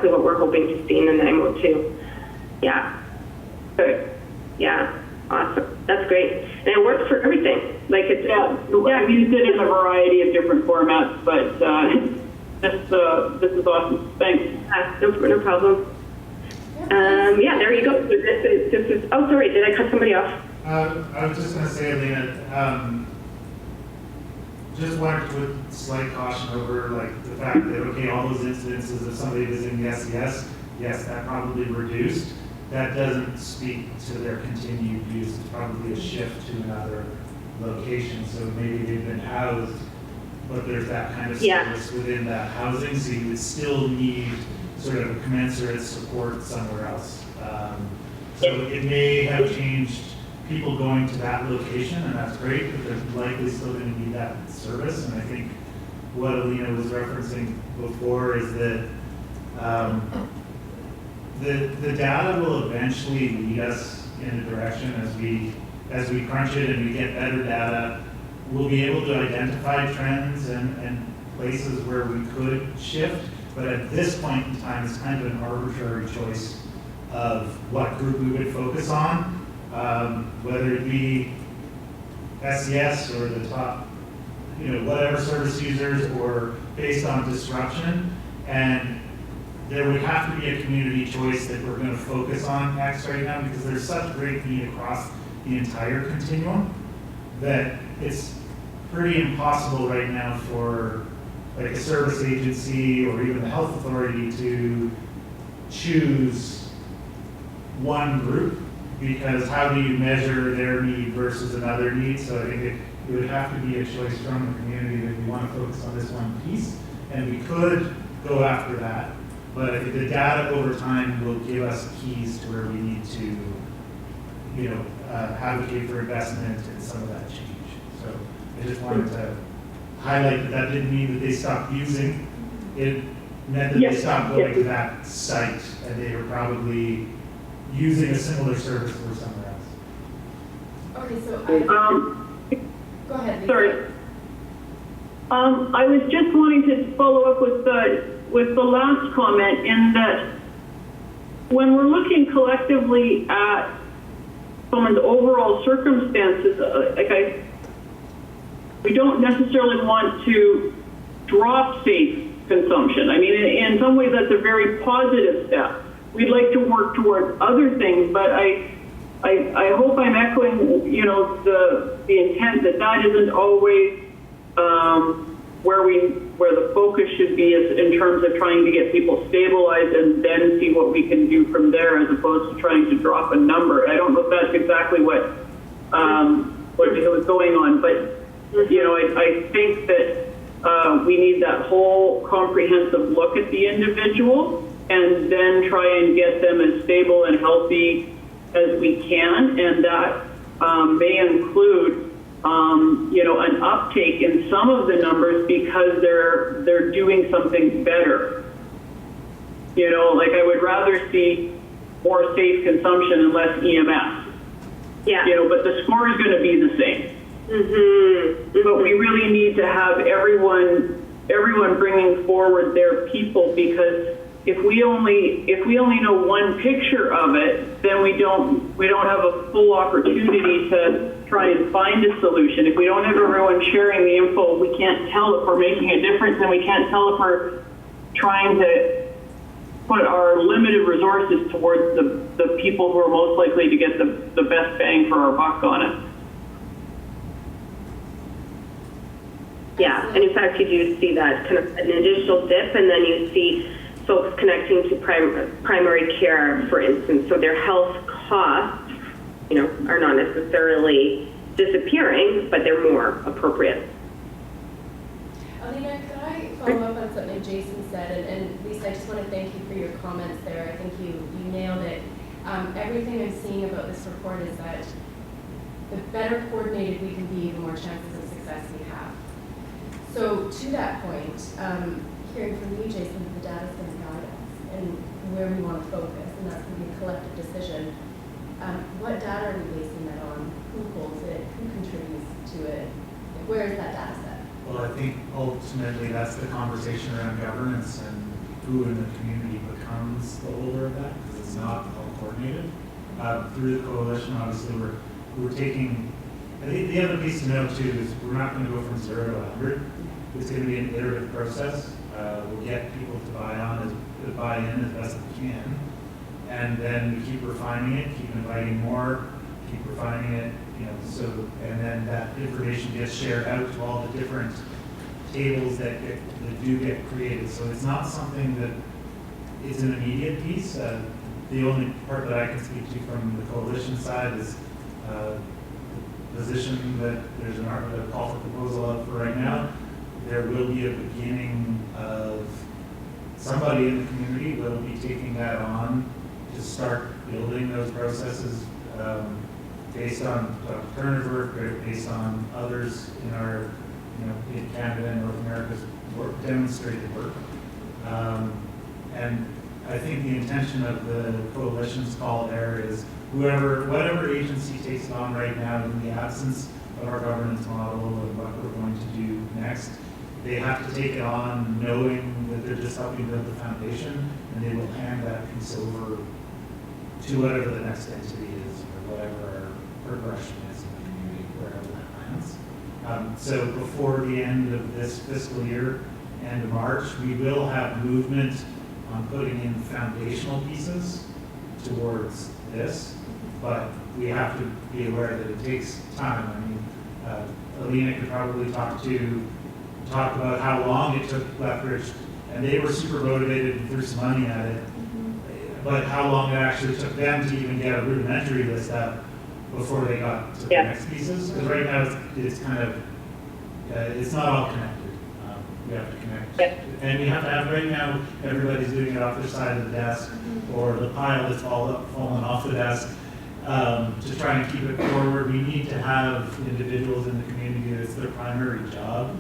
what we're hoping to see in the NIMO too. Yeah. Okay. Yeah. Awesome. That's great. And it works for everything. Like it's I've used it in a variety of different formats, but this is awesome. Thanks. No problem. There you go. This is. Oh, sorry. Did I cut somebody off? I was just going to say, Alina. Just wanted to put slight caution over like the fact that, okay, all those incidences of somebody visiting the SES, yes, that probably reduced. That doesn't speak to their continued use. It's probably a shift to another location. So maybe they've been housed but there's that kind of Yeah. service within that housing, so you would still need sort of a commensurate support somewhere else. So it may have changed people going to that location, and that's great, but they're likely still going to need that service. And I think what Alina was referencing before is that the data will eventually lead us in a direction as we crunch it and we get better data. We'll be able to identify trends and places where we could shift, but at this point in time, it's kind of an arbitrary choice of what group we would focus on, whether it be SES or the top, whatever service users, or based on disruption. And there would have to be a community choice that we're going to focus on X right now, because there's such great need across the entire continuum that it's pretty impossible right now for like a service agency or even the health authority to choose one group, because how do you measure their need versus another need? So I think it would have to be a choice from the community that we want to focus on this one piece, and we could go after that. But I think the data over time will give us keys to where we need to, advocate for investment in some of that change. So I just wanted to highlight that didn't mean that they stopped using. It meant that they stopped going to that site, and they were probably using a similar service for somewhere else. Okay, so go ahead, Lisa. Sorry. I was just wanting to follow up with the last comment, in that when we're looking collectively at someone's overall circumstances, we don't necessarily want to drop safe consumption. I mean, in some ways, that's a very positive step. We'd like to work towards other things, but I hope I'm echoing, the intent that isn't always where the focus should be, is in terms of trying to get people stabilized and then see what we can do from there, as opposed to trying to drop a number. I don't know if that's exactly what was going on, but I think that we need that whole comprehensive look at the individual, and then try and get them as stable and healthy as we can, and that may include an uptake in some of the numbers because they're doing something better. I would rather see more safe consumption and less EMS. Yeah. But the score is going to be the same. Mm-hmm. But we really need to have everyone bringing forward their people, because if we only know one picture of it, then we don't have a full opportunity to try and find a solution. If we don't have everyone sharing the info, we can't tell if we're making a difference, and we can't tell if we're trying to put our limited resources towards the people who are most likely to get the best bang for our buck on it. Yeah, and in fact, you do see that kind of an initial dip, and then you see folks connecting to primary care, for instance. So their health costs, are not necessarily disappearing, but they're more appropriate. Alina, could I follow up on something Jason said? And Lisa, I just want to thank you for your comments there. I think you nailed it. Everything I'm seeing about this report is that the better coordinated we can be, the more chances of success we have. So to that point, hearing from you, Jason, that the data is going to guide us and where we want to focus, and that's going to be a collective decision. What data are we basing that on? Who holds it? Who contributes to it? Where is that data set? Well, I think ultimately that's the conversation around governance and who in the community becomes the holder of that, because it's not all coordinated. Through the coalition, obviously, we're taking. I think the other piece to note too is we're not going to go from 0 to 100. It's going to be an iterative process. We'll get people to buy in as best we can, and then we keep refining it, keep inviting more, keep refining it. And then that information gets shared out to all the different tables that do get created. So it's not something that is an immediate piece. The only part that I can speak to from the coalition side is position that there's a call for proposal out for right now. there will be a beginning of somebody in the community will be taking that on to start building those processes based on Dr. Turner's work, based on others in our, in Canada and North America's work, demonstrated work. And I think the intention of the coalition's call there is whatever agency takes it on right now in the absence of our governance model and what we're going to do next, they have to take it on knowing that they're just helping build the foundation, and they will hand that piece over to whatever the next entity is or whatever our progression is in the community, wherever that lands. So before the end of this fiscal year, end of March, we will have movement on putting in foundational pieces towards this, but we have to be aware that it takes time. I mean, Alina could probably talk about how long it took Lethbridge, and they were super motivated and threw some money at it, but how long it actually took them to even get a rudimentary list out before they got to the next pieces. Because right now it's kind of, it's not all connected. We have to connect. And we have to have, right now, everybody's doing it off their side of the desk, or the pile that's fallen off the desk. To try and keep it forward, we need to have individuals in the community that's their primary job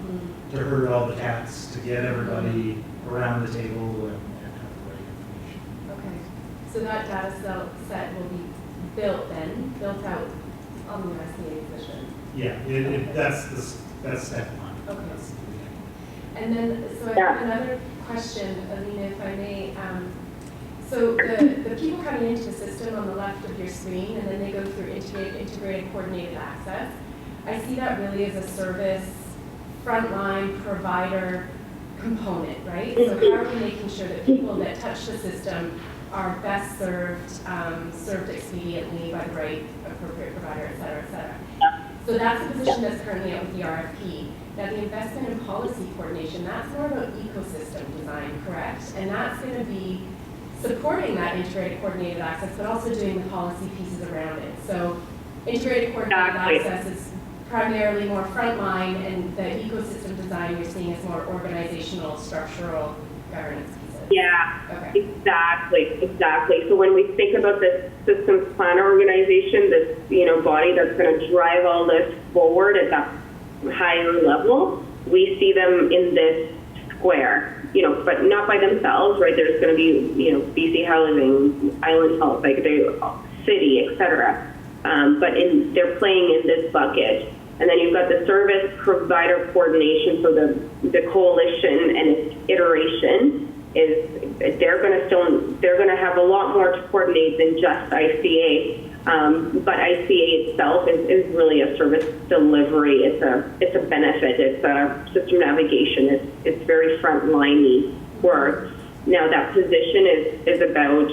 to herd all the cats, to get everybody around the table and have the right information. Okay, so that data set will be built out on the SCA position. Yeah, that's step one. Okay. And then, so I have another question, Alina, if I may. So the people coming into the system on the left of your screen, and then they go through integrated coordinated access, I see that really as a service frontline provider component, right? So how are we making sure that people that touch the system are best served expediently by the right appropriate provider, et cetera, et cetera? So that's the position that's currently out with the RFP. Now, the investment in policy coordination, that's more about ecosystem design, correct? And that's going to be supporting that integrated coordinated access, but also doing the policy pieces around it. So integrated coordinated access is primarily more frontline, and the ecosystem design you're seeing is more organizational, structural governance pieces. Yeah, okay. Exactly. So when we think about this systems plan organization, this body that's going to drive all this forward at that higher level, we see them in this square, but not by themselves, right? There's going to be, BC Housing, Island Health, like the city, etc. But they're playing in this bucket. And then you've got the service provider coordination, so the coalition and its iteration is they're going to have a lot more to coordinate than just ICA. But ICA itself is really a service delivery. It's a benefit. It's a system navigation. It's very frontliney work. Now that position is about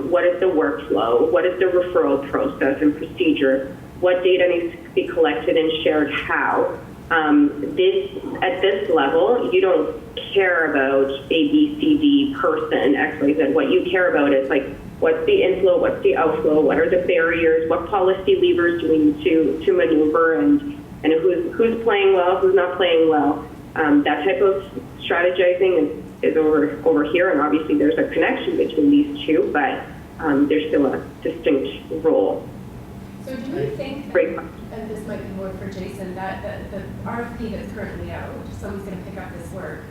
what is the workflow, what is the referral process and procedure, what data needs to be collected and shared how. At this level, you don't care about A, B, C, D person, X, Y, Z. What you care about is like, what's the inflow, what's the outflow, what are the barriers, what policy levers do we need to maneuver, and who's playing well, who's not playing well. That type of strategizing is over here, and obviously there's a connection between these two, but there's still a distinct role. So do we think, and this might be more for Jason, that the RFP that's currently out, someone's going to pick up this work,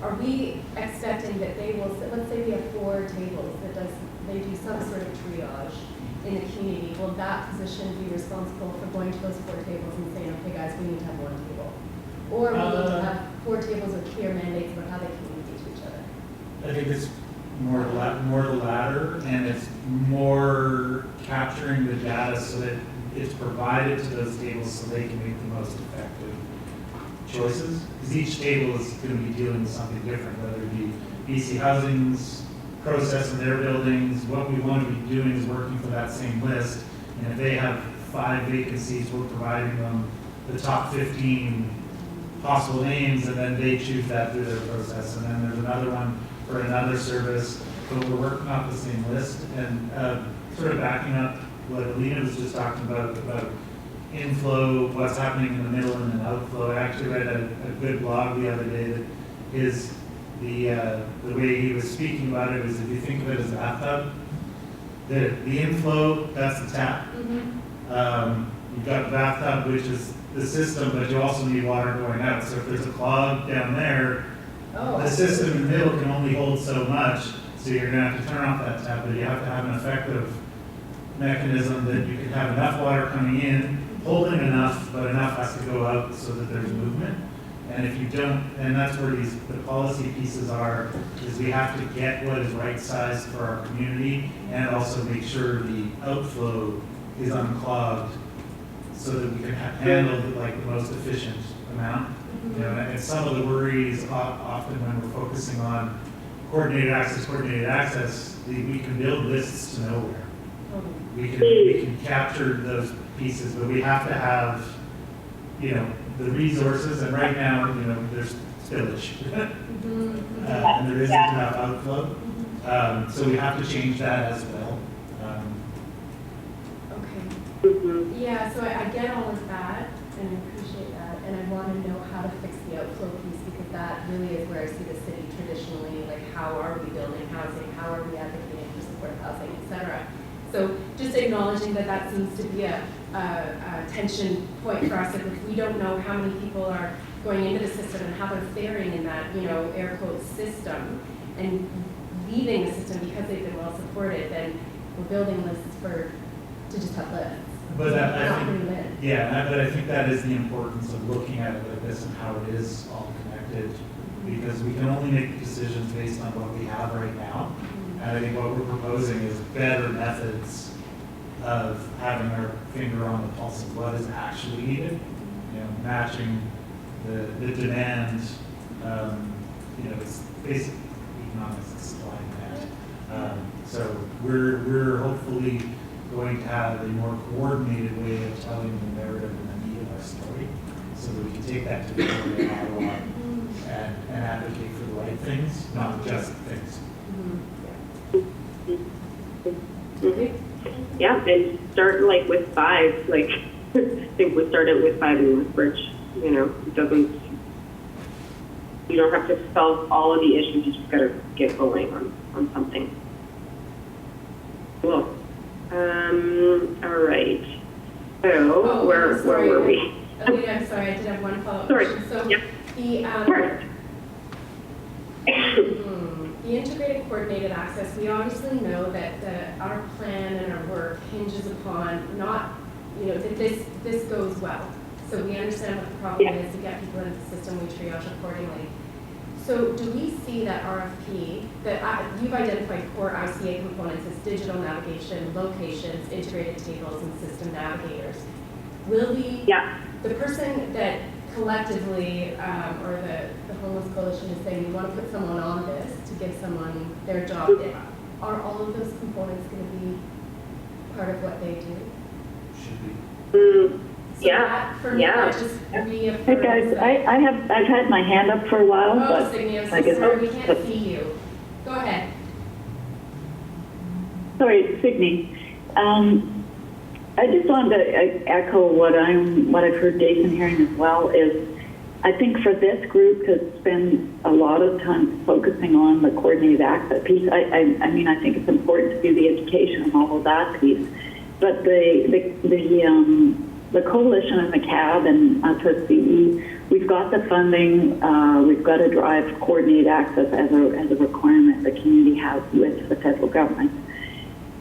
are we expecting that they will, let's say we have 4 tables that they do some sort of triage in the community, will that position be responsible for going to those 4 tables and saying, okay guys, we need to have 1 table? Or we need to have 4 tables with clear mandates about how they communicate to each other? I think it's more the latter, and it's more capturing the data so that it's provided to those tables so they can make the most effective choices. Because each table is going to be dealing with something different, whether it be BC Housing's process in their buildings. What we want to be doing is working for that same list, and if they have 5 vacancies, we're providing them the top 15 possible names, and then they choose that through their process. And then there's another one for another service, but we're working off the same list. And sort of backing up what Alina was just talking about inflow, what's happening in the middle and then outflow. I actually read a good blog the other day that is the way he was speaking about it is if you think of it as a bathtub, the inflow, that's the tap. You've got the bathtub, which is the system, but you also need water going out. So if there's a clog down there, the system in the middle can only hold so much. So you're going to have to turn off that tap, but you have to have an effective mechanism that you can have enough water coming in, holding enough, but enough has to go out so that there's movement. And if you don't, and that's where the policy pieces are, is we have to get what is right sized for our community and also make sure the outflow is unclogged so that we can handle like the most efficient amount. You know, and some of the worries often when we're focusing on coordinated access, we can build lists to nowhere. We can capture those pieces, but we have to have, you know, the resources, and right now, you know, there's spillage. And there isn't enough outflow. So we have to change that as well. Okay. Yeah, so I get all of that, and I appreciate that, and I want to know how to fix the outflow piece, because that really is where I see the city traditionally, like how are we building housing, how are we advocating for supportive housing, et cetera. So just acknowledging that that seems to be a tension point for us. If we don't know how many people are going into the system and how they're faring in that, you know, air quotes system, and leaving the system because they've been well supported, then we're building lists to just have lists. But but I think that is the importance of looking at it like this and how it is all connected, because we can only make decisions based on what we have right now. And I think what we're proposing is better methods of having our finger on the pulse of what is actually needed, you know, matching the demand, you know, it's basic economics, it's supply and demand. So we're hopefully going to have a more coordinated way of telling the narrative and the meat of our story, so that we can take that to the board in Ottawa and advocate for the right things, not just things. Yeah, and start like with 5. Like I think we started with 5 in Westbridge. You know, it doesn't. You don't have to solve all of the issues. You just got to get going on something. Cool. All right. So where were we? Alina, I'm sorry, I did have one follow-up Sorry. question. So Yeah. The integrated coordinated access, we obviously know that our plan and our work hinges upon not, you know, that this goes well. So we understand what the problem is to get people into the system, we triage accordingly. So do we see that RFP, that you've identified core ICA components as digital navigation, locations, integrated tables, and system navigators? Will the person that collectively, or the Homeless Coalition is saying we want to put someone on this to give someone their job, are all of those components going to be part of what they do? Should be. So that, for me, that just reaffirms Hey guys, I've had my hand up for a while, Oh, but Signy, I'm I so guess sorry, we can't see you. Go ahead. sorry, Signy. I just wanted to echo what I've heard Jason hearing as well is I think for this group to spend a lot of time focusing on the coordinated access piece, I mean, I think it's important to do the education and all of that piece, but the coalition and the CAB and us at CE, we've got the funding, we've got to drive coordinated access as a requirement the community has with the federal government.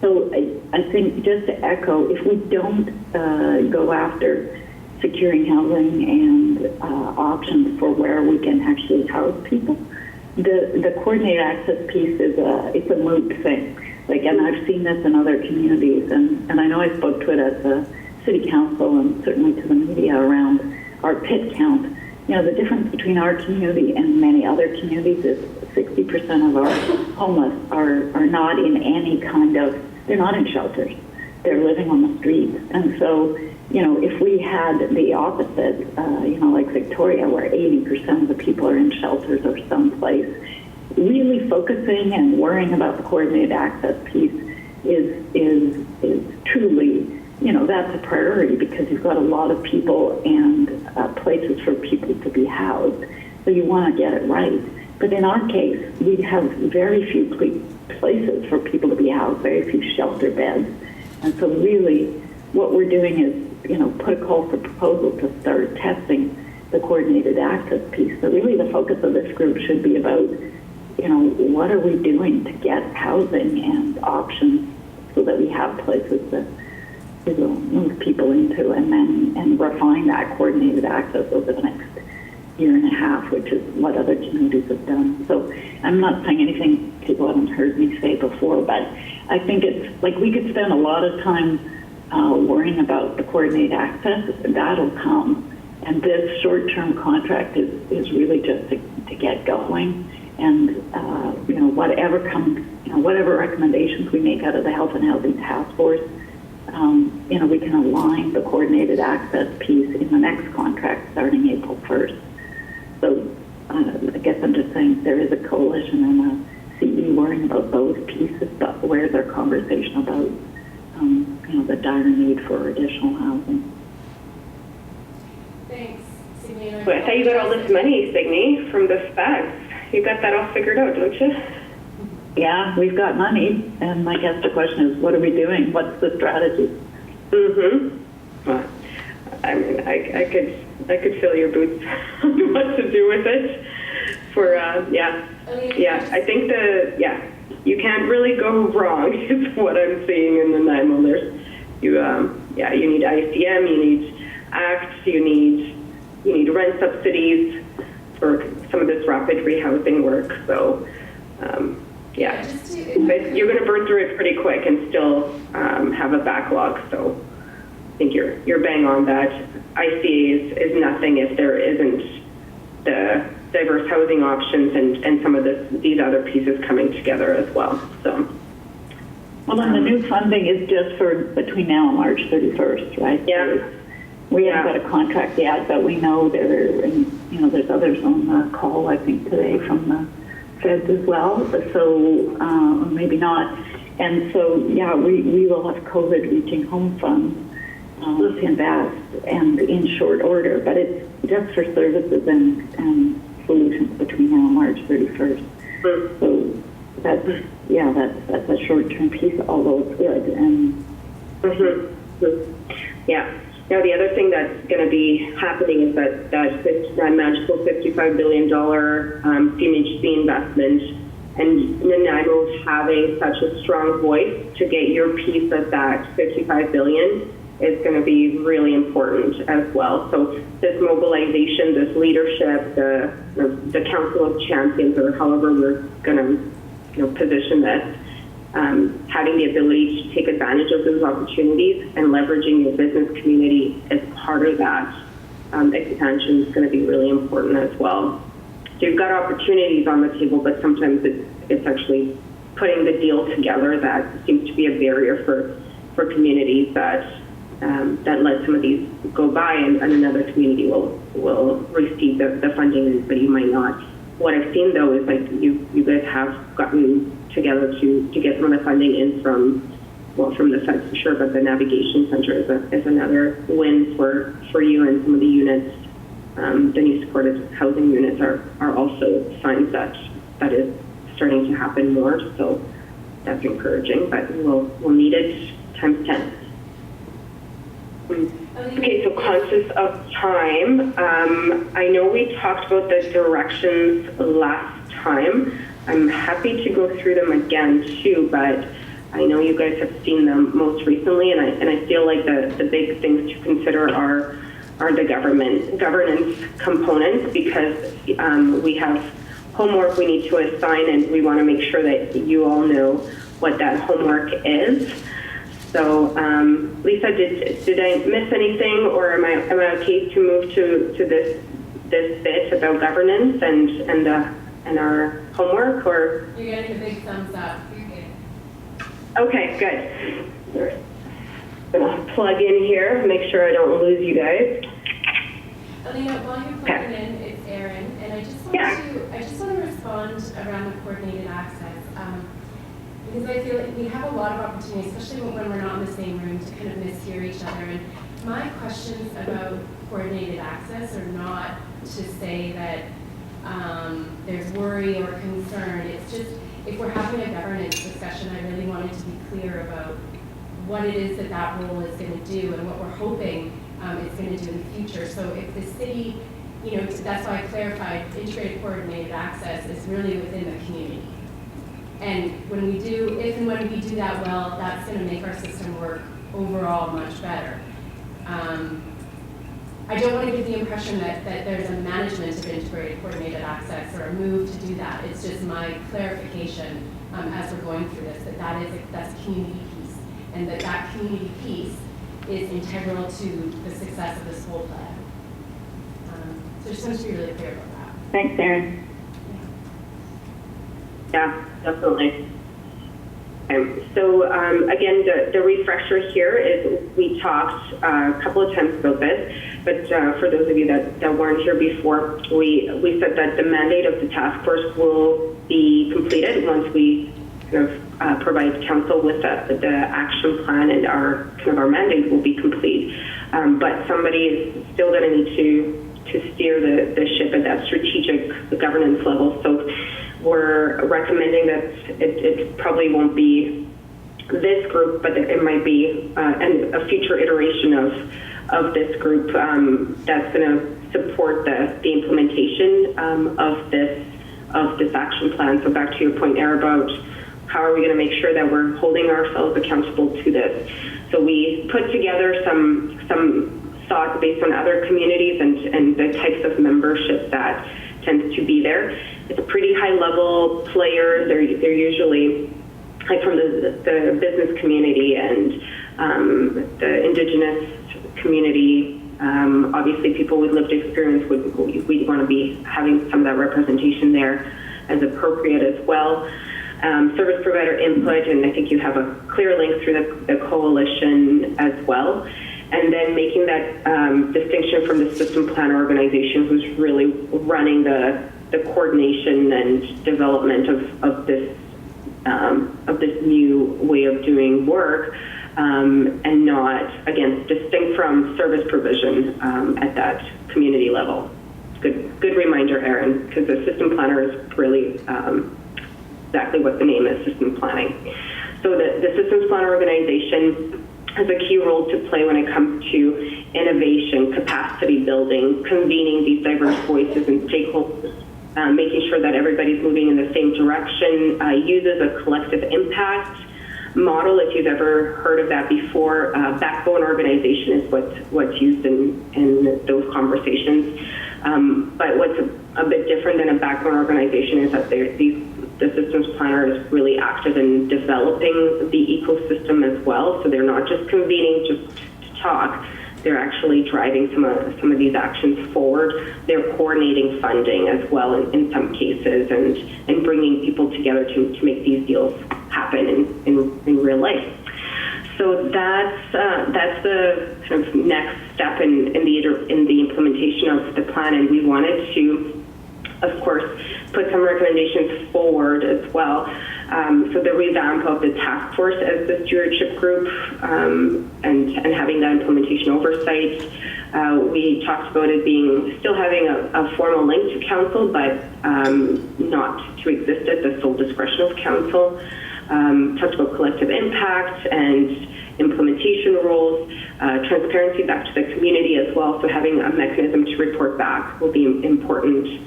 So I think just to echo, if we don't go after securing housing and options for where we can actually house people, the coordinated access piece is it's a moot thing. Like, and I've seen this in other communities, and I know I spoke to it at the city council and certainly to the media around our pit count. You know, the difference between our community and many other communities is 60% of our homeless are not in any kind of, they're not in shelters. They're living on the streets. And so, you know, if we had the opposite, you know, like Victoria, where 80% of the people are in shelters or someplace, really focusing and worrying about the coordinated access piece is truly that's a priority because you've got a lot of people and places for people to be housed. So you want to get it right. But in our case, we have very few places for people to be housed, very few shelter beds. And so really what we're doing is, put a call for proposal to start testing the coordinated access piece. So really the focus of this group should be about, what are we doing to get housing and options so that we have places that we will move people into and refine that coordinated access over the next year and a half, which is what other communities have done. So I'm not saying anything people haven't heard me say before, but I think it's like we could spend a lot of time worrying about the coordinated access. That'll come. And this short-term contract is really just to get going. And, whatever comes, whatever recommendations we make out of the Health and Housing Task Force, we can align the coordinated access piece in the next contract starting April 1st. So I guess I'm just saying there is a coalition and a CE worrying about those pieces, but where's our conversation about, the dire need for additional housing? Thanks, Signe. Well, I thought you got all this money, Signe, from the specs. You got that all figured out, don't you? Yeah, we've got money, and I guess the question is, what are we doing? What's the strategy? Well, I mean, I could fill your boots on what to do with it. I think you can't really go wrong is what I'm seeing in the NIMO. You need ICM, you need ACT, you need rent subsidies for some of this rapid rehousing work. So, but you're going to burn through it pretty quick and still have a backlog. So I think you're bang on that. ICA is nothing if there isn't the diverse housing options and some of these other pieces coming together as well. So. Well, and the new funding is just for between now and March 31st, right? Yeah. So we haven't got a contract yet, but we know there's others on the call, I think, today from the feds as well. So, or maybe not. And so, we will have COVID reaching home funds to invest and in short order, but it's just for services and solutions between now and March 31st. So that's a short-term piece, although it's good. And Now the other thing that's going to be happening is that magical $55 billion CMHC investment, and Nanaimo having such a strong voice to get your piece of that $55 billion is going to be really important as well. So this mobilization, this leadership, the Council of Champions, or however we're going to position this, having the ability to take advantage of those opportunities and leveraging your business community as part of that expansion is going to be really important as well. So you've got opportunities on the table, but sometimes it's actually putting the deal together that seems to be a barrier for communities that let some of these go by, and another community will receive the funding, but you might not. What I've seen though is like you guys have gotten together to get some of the funding in from the feds for sure, but the navigation center is another win for you, and some of the units, the new supported housing units are also signs that is starting to happen more. So that's encouraging, but we'll need it times 10. Okay, so conscious of time, I know we talked about the directions last time. I'm happy to go through them again too, but I know you guys have seen them most recently, and I feel like the big things to consider are the governance components, because we have homework we need to assign, and we want to make sure that you all know what that homework is. So, Lisa, did I miss anything, or am I okay to move to this bit about governance and our homework, or? You're getting a big thumbs up. You're good. Okay, good. I'm gonna plug in here, make sure I don't lose you guys. Alina, while you're plugging in, it's Erin, and I just want to respond around the coordinated access. because I feel like we have a lot of opportunities, especially when we're not in the same room, to kind of mishear each other. And my questions about coordinated access are not to say that there's worry or concern. It's just, if we're having a governance discussion, I really wanted to be clear about what it is that that role is going to do and what we're hoping it's going to do in the future. So if the city, that's why I clarified integrated coordinated access is really within the community. And when we do, if and when we do that well, that's going to make our system work overall much better. I don't want to give the impression that there's a management of integrated coordinated access or a move to do that. It's just my clarification as we're going through this, that's a community piece, and that community piece is integral to the success of this whole plan. So just want to be really clear about that. Thanks, Erin. Yeah, definitely. So again, the refresher here is we talked a couple of times about this, but for those of you that weren't here before, we said that the mandate of the task force will be completed once we kind of provide council with the action plan, and our mandate will be complete. But somebody is still going to need to steer the ship at that strategic governance level. So we're recommending that it probably won't be this group, but it might be a future iteration of this group that's going to support the implementation of this action plan. So back to your point, Erin, about how are we going to make sure that we're holding ourselves accountable to this. So we put together some thoughts based on other communities and the types of membership that tends to be there. It's a pretty high level player. They're usually like from the business community and the Indigenous community. Obviously, people with lived experience we want to be having some of that representation there as appropriate as well. Service provider input, and I think you have a clear link through the coalition as well. And then making that distinction from the system plan organization, who's really running the coordination and development of this new way of doing work, and not, again, distinct from service provision at that community level. Good reminder, Erin, because the system planner is really exactly what the name is, system planning. So the systems plan organization has a key role to play when it comes to innovation, capacity building, convening these diverse voices and stakeholders, making sure that everybody's moving in the same direction, uses a collective impact model. If you've ever heard of that before, backbone organization is what's used in those conversations. But what's a bit different than a backbone organization is that the systems planner is really active in developing the ecosystem as well. So they're not just convening just to talk. They're actually driving some of these actions forward. They're coordinating funding as well in some cases, and bringing people together to make these deals happen in real life. So that's the kind of next step in the implementation of the plan, and we wanted to, of course, put some recommendations forward as well. So the revamp of the task force as the stewardship group, and having that implementation oversight. We talked about it still having a formal link to council, but not to exist at the sole discretion of council. Talked about collective impact and implementation roles, transparency back to the community as well. So having a mechanism to report back will be important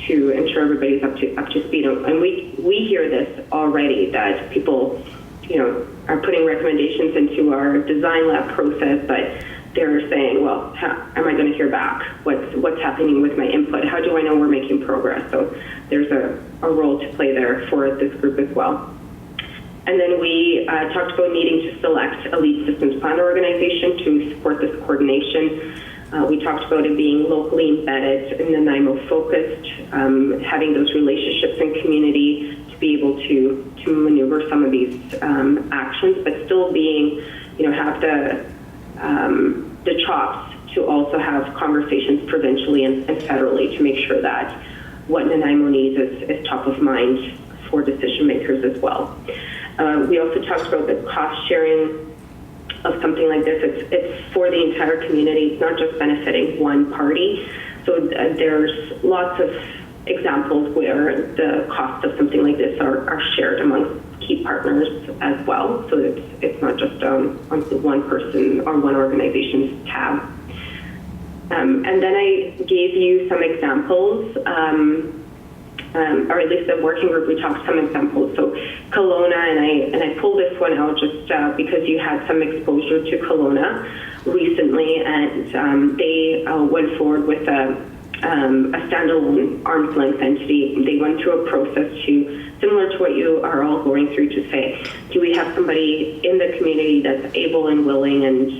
to ensure everybody's up to speed. And we hear this already, that people, are putting recommendations into our design lab process, but they're saying, well, how am I going to hear back? What's happening with my input? How do I know we're making progress? So there's a role to play there for this group as well. And then we talked about needing to select a lead systems plan organization to support this coordination. We talked about it being locally embedded and Nanaimo focused, having those relationships in community to be able to maneuver some of these actions, but still being, have the chops to also have conversations provincially and federally to make sure that what Nanaimo needs is top of mind for decision makers as well. We also talked about the cost sharing of something like this. It's for the entire community. It's not just benefiting one party. So there's lots of examples where the costs of something like this are shared amongst key partners as well. So it's not just on one person or one organization's tab. And then I gave you some examples, or at least the working group, we talked some examples. So Kelowna, and I pulled this one out just because you had some exposure to Kelowna recently, and they went forward with a standalone arm's length entity. They went through a process similar to what you are all going through, to say, do we have somebody in the community that's able and willing and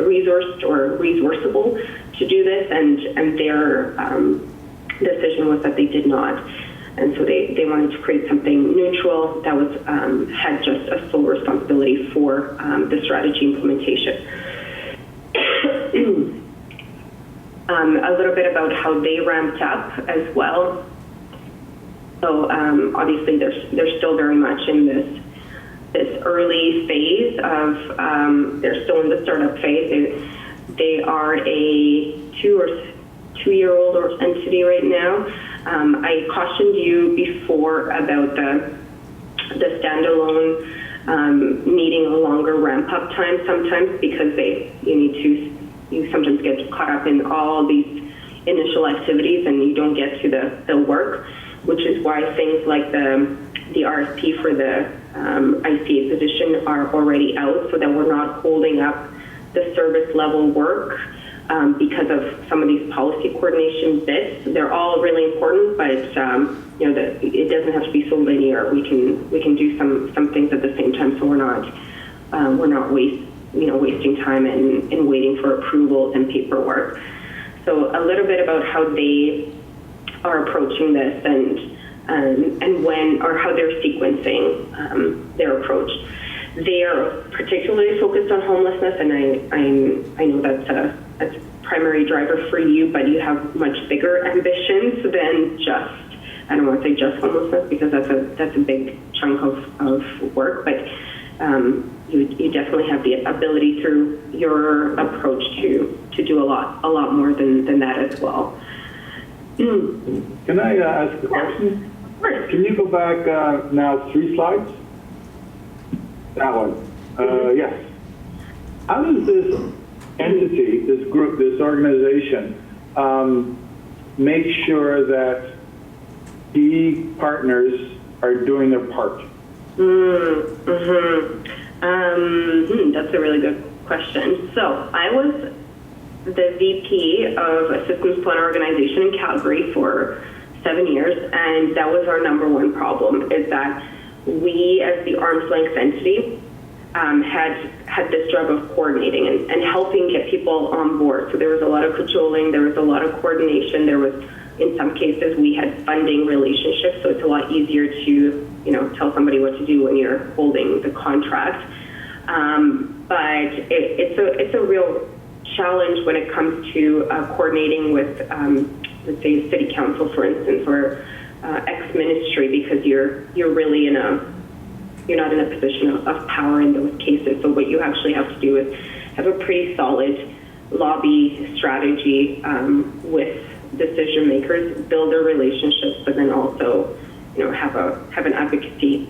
resourced or resourceable to do this? And their decision was that they did not. And so they wanted to create something neutral that was had just a sole responsibility for the strategy implementation. A little bit about how they ramped up as well. So obviously they're still very much in this early phase of they're still in the startup phase. They are a two-year-old entity right now. I cautioned you before about the standalone needing a longer ramp-up time sometimes, because you sometimes get caught up in all these initial activities and you don't get to the work, which is why things like the RFP for the ICA position are already out, so that we're not holding up the service level work because of some of these policy coordination bits. They're all really important, but it doesn't have to be so linear. We can do some things at the same time, so we're not wasting time and waiting for approvals and paperwork. So a little bit about how they are approaching this and when, or how they're sequencing their approach. They are particularly focused on homelessness, and I know that's a primary driver for you, but you have much bigger ambitions than just, I don't want to say just homelessness, because that's a big chunk of work, but you definitely have the ability through your approach to do a lot more than that as well. Can I ask a question? Of course. Can you go back now 3 slides? That one. Yes. How does this entity, this group, this organization, make sure that key partners are doing their part? That's a really good question. So I was the VP of a systems plan organization in Calgary for 7 years, and that was our number one problem, is that we, as the arm's length entity, had this job of coordinating and helping get people on board. So there was a lot of cajoling, there was a lot of coordination, there was, in some cases, we had funding relationships, so it's a lot easier to, tell somebody what to do when you're holding the contract. But it's a real challenge when it comes to coordinating with, let's say, city council, for instance, or ex-ministry, because you're really you're not in a position of power in those cases. So what you actually have to do is have a pretty solid lobby strategy with decision makers, build their relationships, but then also, have an advocacy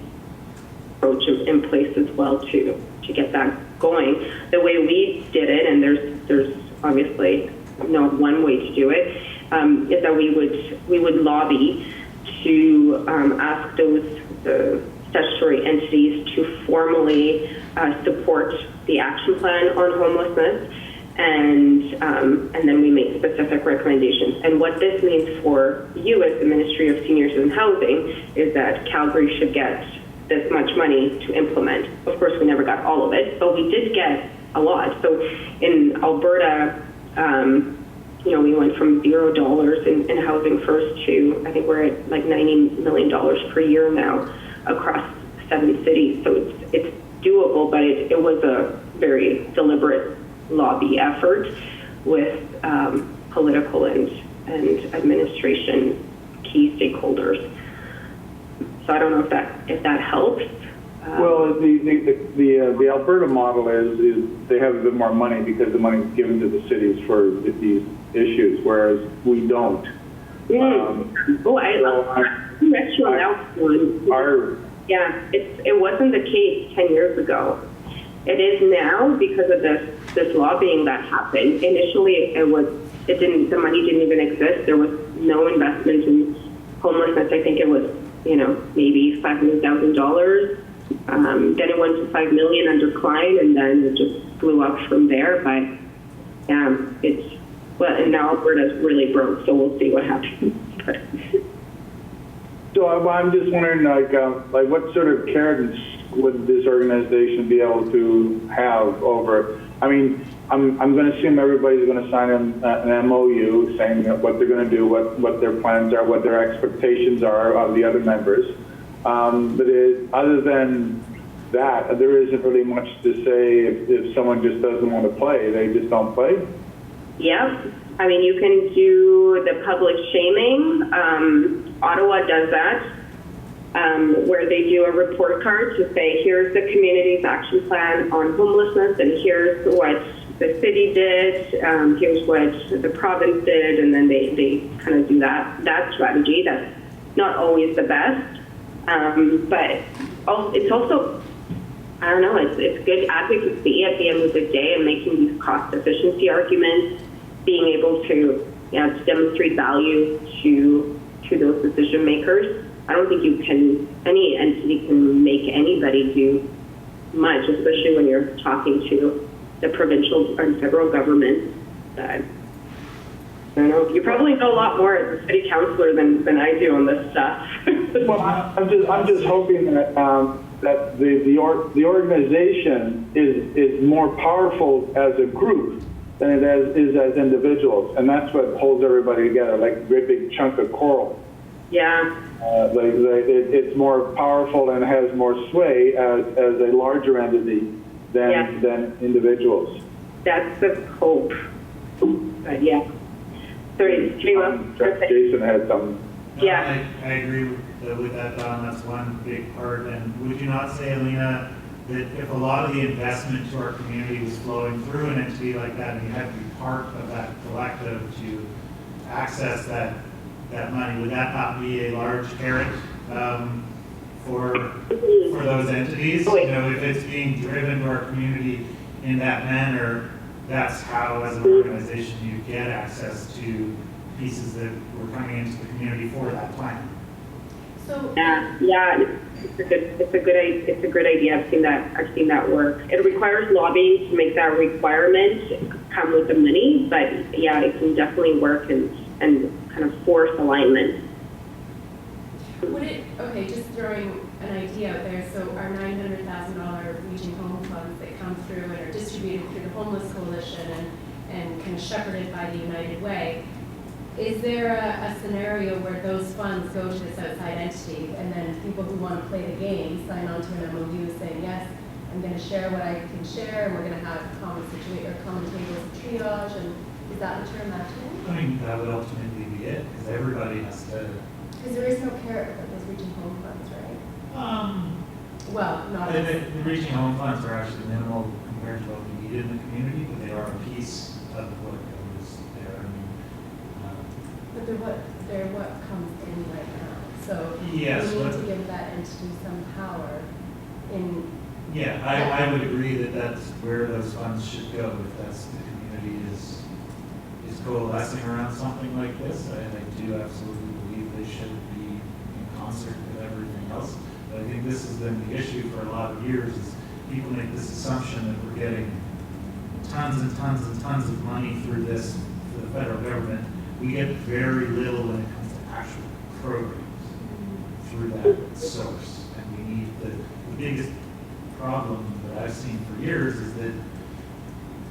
approach in place as well to get that going. The way we did it, and there's obviously not one way to do it, is that we would lobby to ask the statutory entities to formally support the action plan on homelessness, and then we make specific recommendations. And what this means for you as the Ministry of Seniors and Housing is that Calgary should get this much money to implement. Of course, we never got all of it, but we did get a lot. So in Alberta, we went from $0 in Housing First to, I think we're at like $90 million per year now across 7 cities. So it's doable, but it was a very deliberate lobby effort with political and administration key stakeholders. So I don't know if that helps. Well, the Alberta model is they have a bit more money because the money is given to the cities for these issues, whereas we don't. It wasn't the case 10 years ago. It is now because of this lobbying that happened. Initially, the money didn't even exist. There was no investment in homelessness. I think it was, maybe $500,000. Then it went to $5 million under Klein, and then it just blew up from there. But and now Alberta's really broke, so we'll see what happens. So I'm just wondering, like what sort of carrots would this organization be able to have over? I mean, I'm going to assume everybody's going to sign an MOU saying what they're going to do, what their plans are, what their expectations are of the other members. But other than that, there isn't really much to say if someone just doesn't want to play, they just don't play. Yeah, I mean, you can do the public shaming. Ottawa does that, where they do a report card to say, here's the community's action plan on homelessness, and here's what the city did, here's what the province did, and then they kind of do that strategy. That's not always the best, but it's also, I don't know, it's good advocacy at the end of the day, and making these cost efficiency arguments, being able to demonstrate value to those decision makers. I don't think any entity can make anybody do much, especially when you're talking to the provincial and federal government. I don't know. You probably know a lot more as a city councillor than I do on this stuff. Well, I'm just hoping that that the organization is more powerful as a group than it is as individuals, and that's what holds everybody together, like a great big chunk of coral. Yeah. It's more powerful and has more sway as a larger entity than individuals. That's the hope. But yeah. Sorry, Jason had some. Yeah. I agree with that, Don. That's one big part. And would you not say, Alina, that if a lot of the investment to our community was flowing through an entity like that, and you had to be part of that collective to access that money, would that not be a large carrot for those entities? If it's being driven to our community in that manner, that's how, as an organization, you get access to pieces that were coming into the community for that plan. So it's a good idea. I've seen that work. It requires lobbying to make that requirement come with the money, but yeah, it can definitely work and kind of force alignment. Just throwing an idea out there, so our $900,000 Reaching Home funds that come through and are distributed through the Homeless Coalition and kind of shepherded by the United Way, is there a scenario where those funds go to this outside entity, and then people who want to play the game sign on to an MOU saying, yes, I'm going to share what I can share, and we're going to have common tables of triage, and is that what you're imagining? I mean, that would ultimately be it, because everybody has to. Because there is no carrot with those Reaching Home funds, right? Well, not the Reaching Home funds are actually minimal compared to what we need in the community, but they are a piece of what goes there. But they're what comes in right now. So yes, we need to give that entity some power in. Yeah, I would agree that that's where those funds should go, if that's the community is coalescing around something like this. I do absolutely believe they should be in concert with everything else. But I think this has been the issue for a lot of years, is people make this assumption that we're getting tons and tons and tons of money through this, for the federal government. We get very little when it comes to actual programs through that source. And we need the biggest problem that I've seen for years is that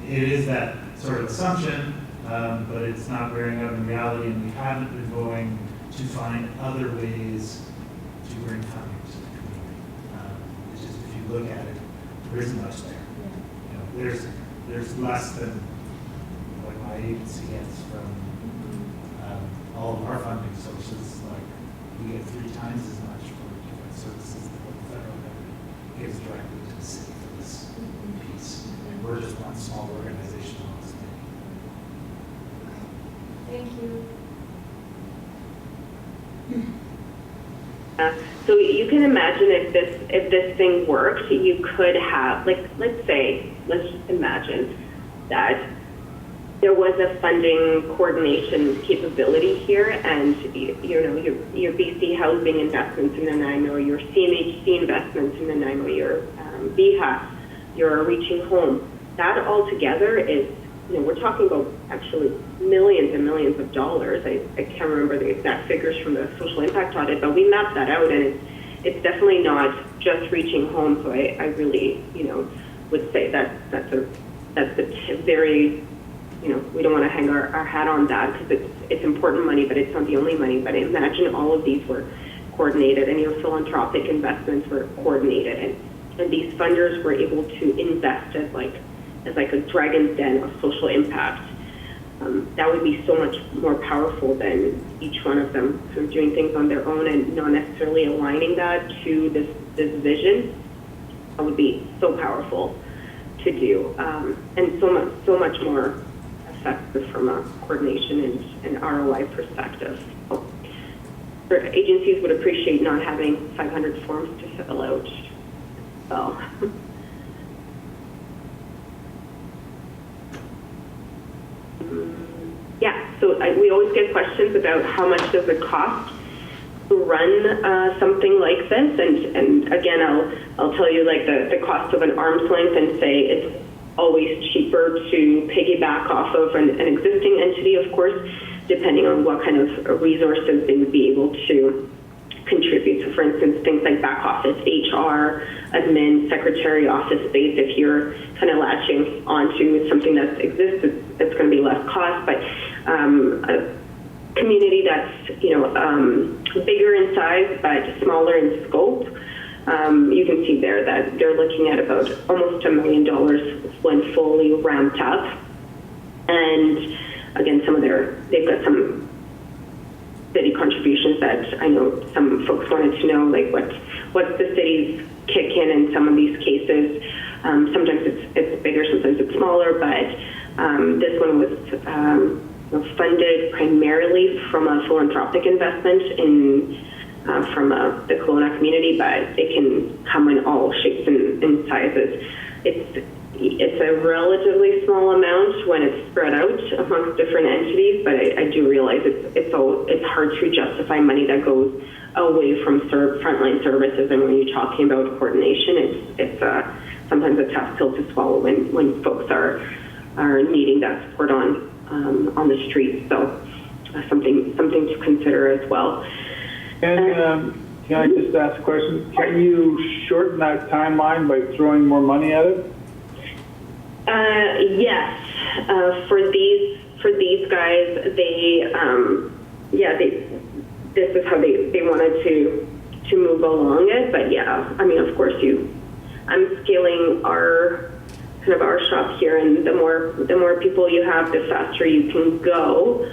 it is that sort of assumption, but it's not bearing out in reality, and we haven't been going to find other ways to bring funding to the community. It's just, if you look at it, there isn't much there. There's less than what my agency gets from all of our funding sources. Like, we get 3 times as much for different services than what the federal government gives directly to the city for this piece. And we're just one small organization on this thing. Thank you. So you can imagine if this thing worked, you could have, like, let's just imagine that there was a funding coordination capability here, and your BC housing investments in Nanaimo, your CMHC investments in Nanaimo, your BHA, your Reaching Home, that all together is, we're talking about actually millions and millions of dollars. I can't remember the exact figures from the social impact audit, but we mapped that out, and it's definitely not just Reaching Home. So I really, would say that's a very, we don't want to hang our hat on that because it's important money, but it's not the only money. But imagine all of these were coordinated, and your philanthropic investments were coordinated, and these funders were able to invest as like a dragon's den of social impact. That would be so much more powerful than each one of them sort of doing things on their own and not necessarily aligning that to this vision. That would be so powerful to do, and so much more effective from a coordination and ROI perspective. So, agencies would appreciate not having 500 forms to fill out. So. Yeah, so we always get questions about how much does it cost to run something like this, and again, I'll tell you like the cost of an arm's length and say it's always cheaper to piggyback off of an existing entity, of course, depending on what kind of resources they would be able to contribute. So for instance, things like back office, HR, admin, secretary, office space, if you're kind of latching onto something that exists, it's going to be less cost, but a community that's, bigger in size but smaller in scope, you can see there that they're looking at about almost $1 million when fully ramped up. And again, they've got some city contributions that I know some folks wanted to know, like what's the city's kick in some of these cases. Sometimes it's bigger, sometimes it's smaller, but this one was funded primarily from a philanthropic investment from the Kelowna community, but it can come in all shapes and sizes. It's a relatively small amount when it's spread out amongst different entities, but I do realize it's hard to justify money that goes away from frontline services. And when you're talking about coordination, it's sometimes a tough pill to swallow when folks are needing that support on the streets. So something to consider as well. And can I just ask a question? Can you shorten that timeline by throwing more money at it? Yes. For these guys, this is how they wanted to move along it. But yeah, I mean, of course, I'm scaling our shop here, and the more people you have, the faster you can go.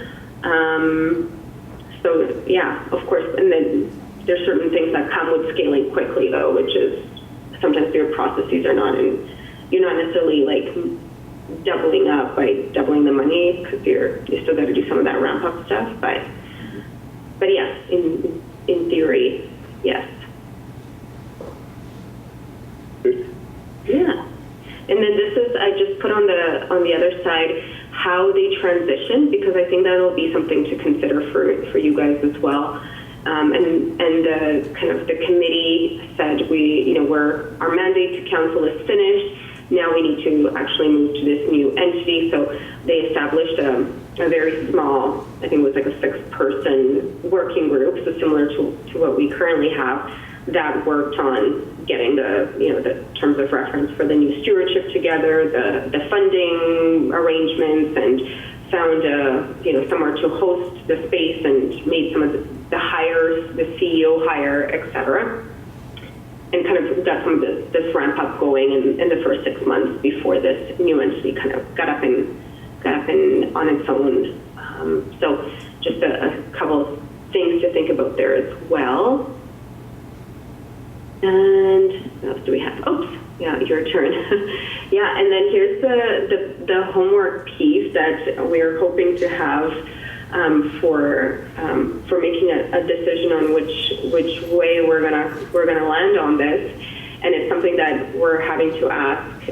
So yeah, of course, and then there's certain things that come with scaling quickly, though, which is sometimes your processes are not in. You're not necessarily like doubling up by doubling the money because you still got to do some of that ramp up stuff. But yes, in theory, yes. Yeah. And then this is, I just put on the other side how they transition, because I think that'll be something to consider for you guys as well. And the kind of the committee said our mandate to council is finished. Now we need to actually move to this new entity. So they established a very small, I think it was like a 6-person working group, so similar to what we currently have, that worked on getting the terms of reference for the new stewardship together, the funding arrangements, and found somewhere to host the space and made some of the hires, the CEO hire, etc. And kind of got some of this ramp up going in the first 6 months before this new entity kind of got up and on its own. So just a couple of things to think about there as well. And what else do we have? Oops, yeah, your turn. Yeah, and then here's the homework piece that we're hoping to have for making a decision on which way we're gonna land on this. And it's something that we're having to ask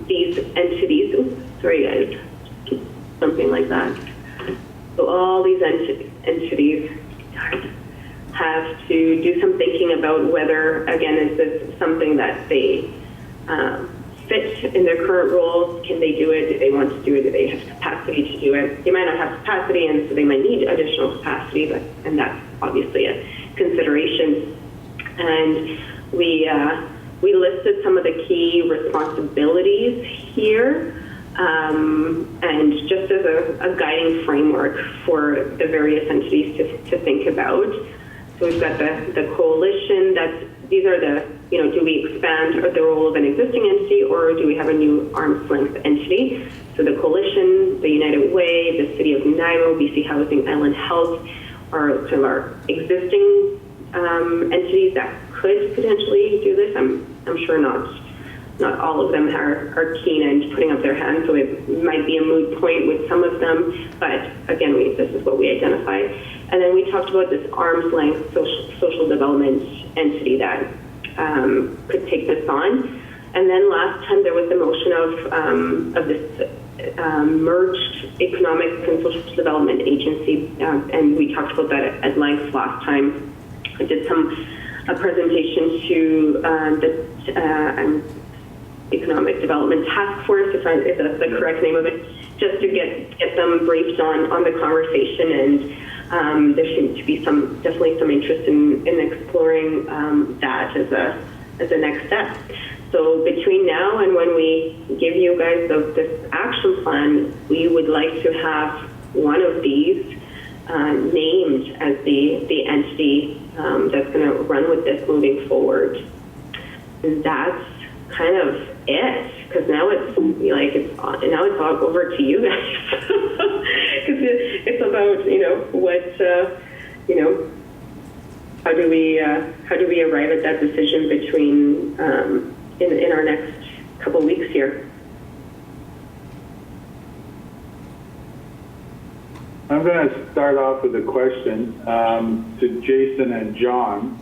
these entities. Oops, sorry guys, keep something like that. So all these entities have to do some thinking about whether, again, is this something that they fit in their current roles? Can they do it? Do they want to do it? Do they have capacity to do it? They might not have capacity, and so they might need additional capacity, and that's obviously a consideration. And we listed some of the key responsibilities here, and just as a guiding framework for the various entities to think about. So we've got the coalition. These are do we expand the role of an existing entity, or do we have a new arm's length entity? So the coalition, the United Way, the City of Nanaimo, BC Housing, Island Health are kind of our existing entities that could potentially do this. I'm sure not all of them are keen and putting up their hands, so it might be a moot point with some of them. But again, this is what we identified. And then we talked about this arm's length social development entity that could take this on. And then last time there was the motion of this merged economic and social development agency, and we talked about that at length last time. I did a presentation to the Economic Development Task Force, if that's the correct name of it, just to get them briefed on the conversation. And there seems to be definitely some interest in exploring that as a next step. So between now and when we give you guys this action plan, we would like to have one of these named as the entity that's going to run with this moving forward. And that's kind of it, because now it's all over to you guys, because it's about how do we arrive at that decision between in our next couple weeks here. I'm going to start off with a question to Jason and John.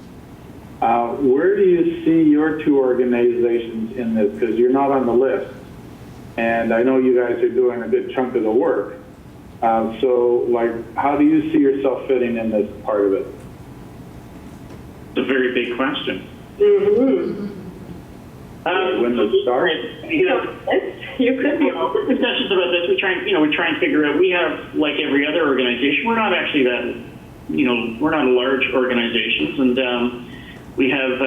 Where do you see your two organizations in this? Because you're not on the list, and I know you guys are doing a good chunk of the work. So, how do you see yourself fitting in this part of it? It's a very big question. Mm-hmm. When to start? You could be. Discussions about this. We try and figure out. We have, like every other organization, we're not actually that. We're not a large organizations, and we have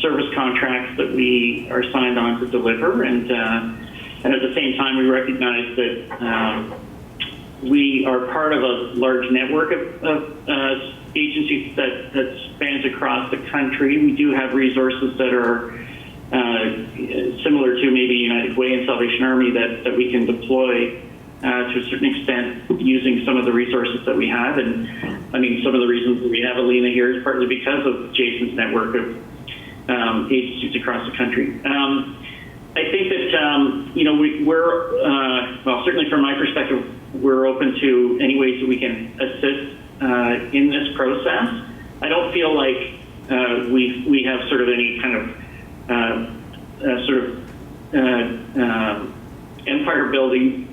service contracts that we are signed on to deliver, and at the same time, we recognize that we are part of a large network of agencies that spans across the country. We do have resources that are similar to maybe United Way and Salvation Army that we can deploy to a certain extent using some of the resources that we have. And I mean, some of the reasons that we have Alina here is partly because of Jason's network of agencies across the country. I think that, we're, well, certainly from my perspective, we're open to any ways that we can assist in this process. I don't feel like we have sort of any kind of empire building,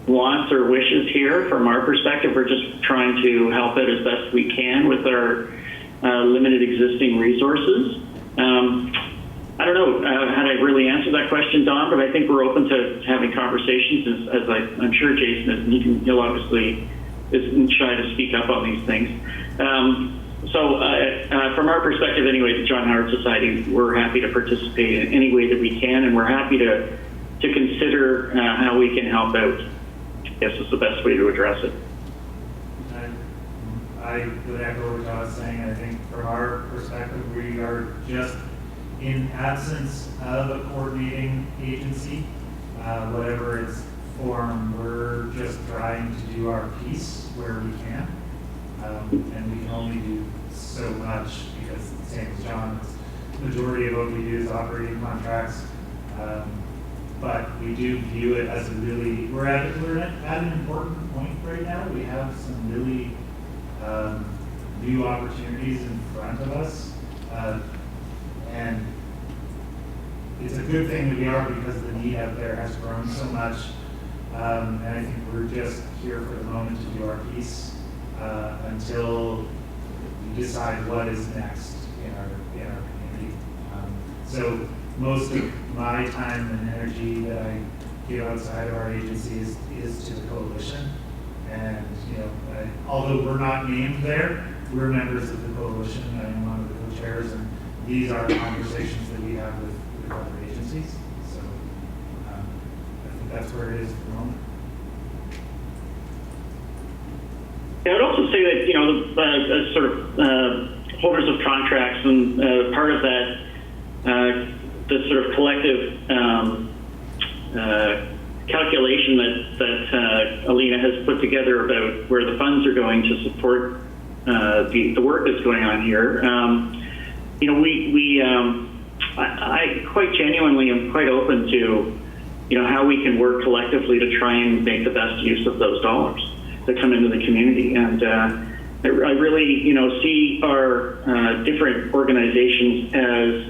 wants or wishes here. From our perspective, we're just trying to help it as best we can with our limited existing resources. I don't know how to really answer that question, Don, but I think we're open to having conversations, as I'm sure Jason is, and he'll obviously isn't shy to speak up on these things. So from our perspective anyway, the John Howard Society, we're happy to participate in any way that we can, and we're happy to consider how we can help out. I guess is the best way to address it. I would echo what John's saying. I think from our perspective, we are just in absence of a coordinating agency, whatever its form, we're just trying to do our piece where we can. And we can only do so much because same as John, the majority of what we do is operating contracts. But we do view it as a really, we're at an important point right now. We have some really new opportunities in front of us. And it's a good thing that we are, because the need out there has grown so much. And I think we're just here for the moment to do our piece until we decide what is next in our community. So most of my time and energy that I give outside of our agency is to the coalition. And although we're not named there, we're members of the coalition. I am one of the co-chairs, and these are conversations that we have with other agencies. So I think that's where it is at the moment. Yeah, I'd also say that, as sort of holders of contracts, and part of that, the sort of collective calculation that Alina has put together about where the funds are going to support the work that's going on here. I quite genuinely am quite open to, how we can work collectively to try and make the best use of those dollars that come into the community. And I really, see our different organizations as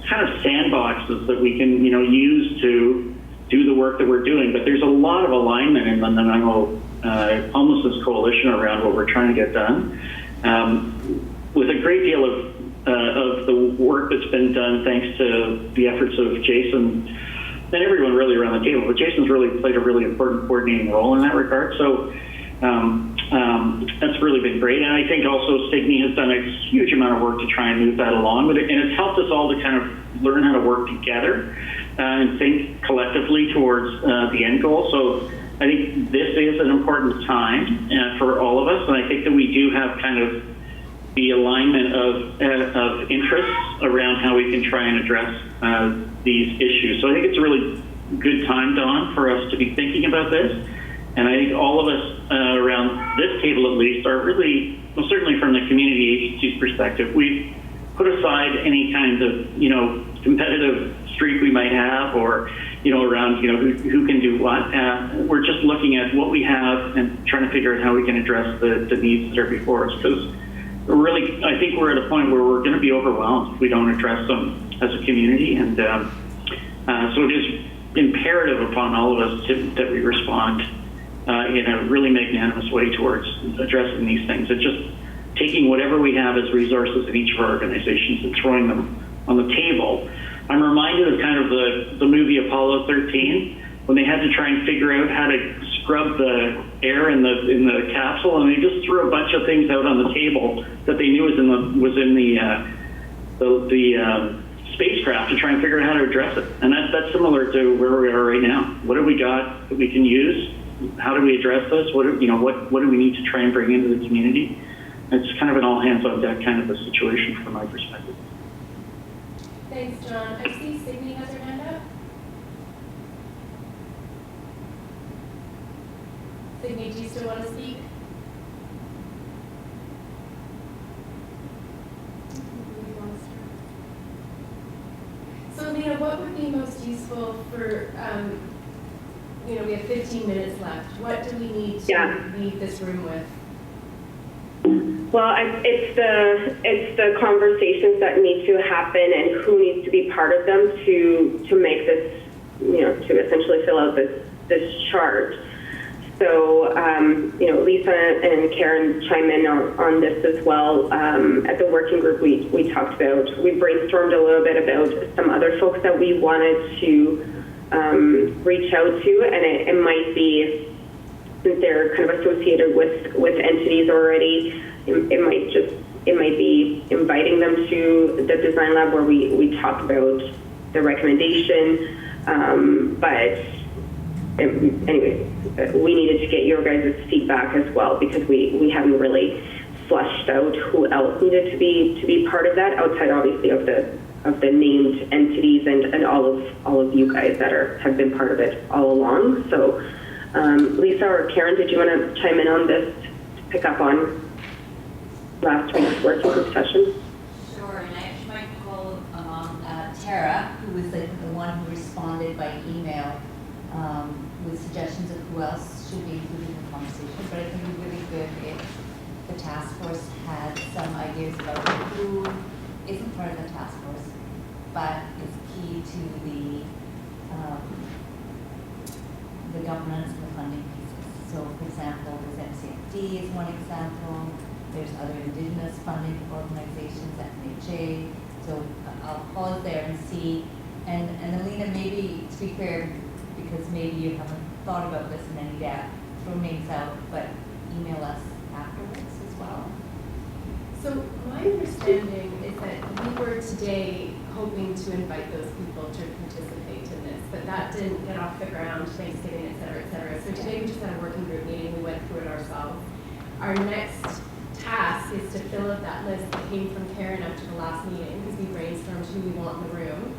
kind of sandboxes that we can, use to do the work that we're doing. But there's a lot of alignment in the Nanaimo Homelessness Coalition around what we're trying to get done, with a great deal of the work that's been done thanks to the efforts of Jason and everyone really around the table. But Jason's really played a really important coordinating role in that regard. So that's really been great. And I think also Signe has done a huge amount of work to try and move that along. And it's helped us all to kind of learn how to work together and think collectively towards the end goal. So I think this is an important time for all of us. And I think that we do have kind of the alignment of interests around how we can try and address these issues. So I think it's a really good time, Dawn, for us to be thinking about this. And I think all of us around this table, at least, are really, well, certainly from the community agency's perspective, we've put aside any kind of, competitive streak we might have, or, around, who can do what. We're just looking at what we have and trying to figure out how we can address the needs that are before us. Because really, I think we're at a point where we're going to be overwhelmed if we don't address them as a community. And so it is imperative upon all of us that we respond in a really magnanimous way towards addressing these things. It's just taking whatever we have as resources in each of our organizations and throwing them on the table. I'm reminded of kind of the movie Apollo 13, when they had to try and figure out how to scrub the air in the capsule, and they just threw a bunch of things out on the table that they knew was in the spacecraft, to try and figure out how to address it. And that's similar to where we are right now. What have we got that we can use? How do we address this? What do we need to try and bring into the community? It's kind of an all hands on deck kind of a situation from my perspective. Thanks, John. I see Signe has her hand up. Signe, do you still want to speak? So, Lena, what would be most useful for, we have 15 minutes left. What do we need to leave this room with? Well, it's the conversations that need to happen and who needs to be part of them to make this, to essentially fill out this chart. So, Lisa and Karen chime in on this as well. At the working group, we talked about, we brainstormed a little bit about some other folks that we wanted to reach out to, and it might be, since they're kind of associated with entities already, it might be inviting them to the design lab where we talk about the recommendation. But anyway, we needed to get your guys' feedback as well, because we haven't really flushed out who else needed to be part of that, outside obviously of the named entities and all of you guys that have been part of it all along. So Lisa or Karen, did you want to chime in on this to pick up on? last week's working group session. Sure, and I actually might call Tara, who was the one who responded by email with suggestions of who else should be included in the conversation. But I think it would be really good if the task force had some ideas about who isn't part of the task force, but is key to the governance and the funding pieces. So, for example, there's MCFD is one example. There's other Indigenous funding organizations, FNHA. So I'll pause there and see. And Alina, maybe, to be fair, because maybe you haven't thought about this in any depth, throw names out, but email us afterwards as well. So my understanding is that we were today hoping to invite those people to participate in this, but that didn't get off the ground, Thanksgiving, et cetera, et cetera. So today we just had a working group meeting, we went through it ourselves. Our next task is to fill out that list that came from Karen after the last meeting, because we brainstormed who we want in the room.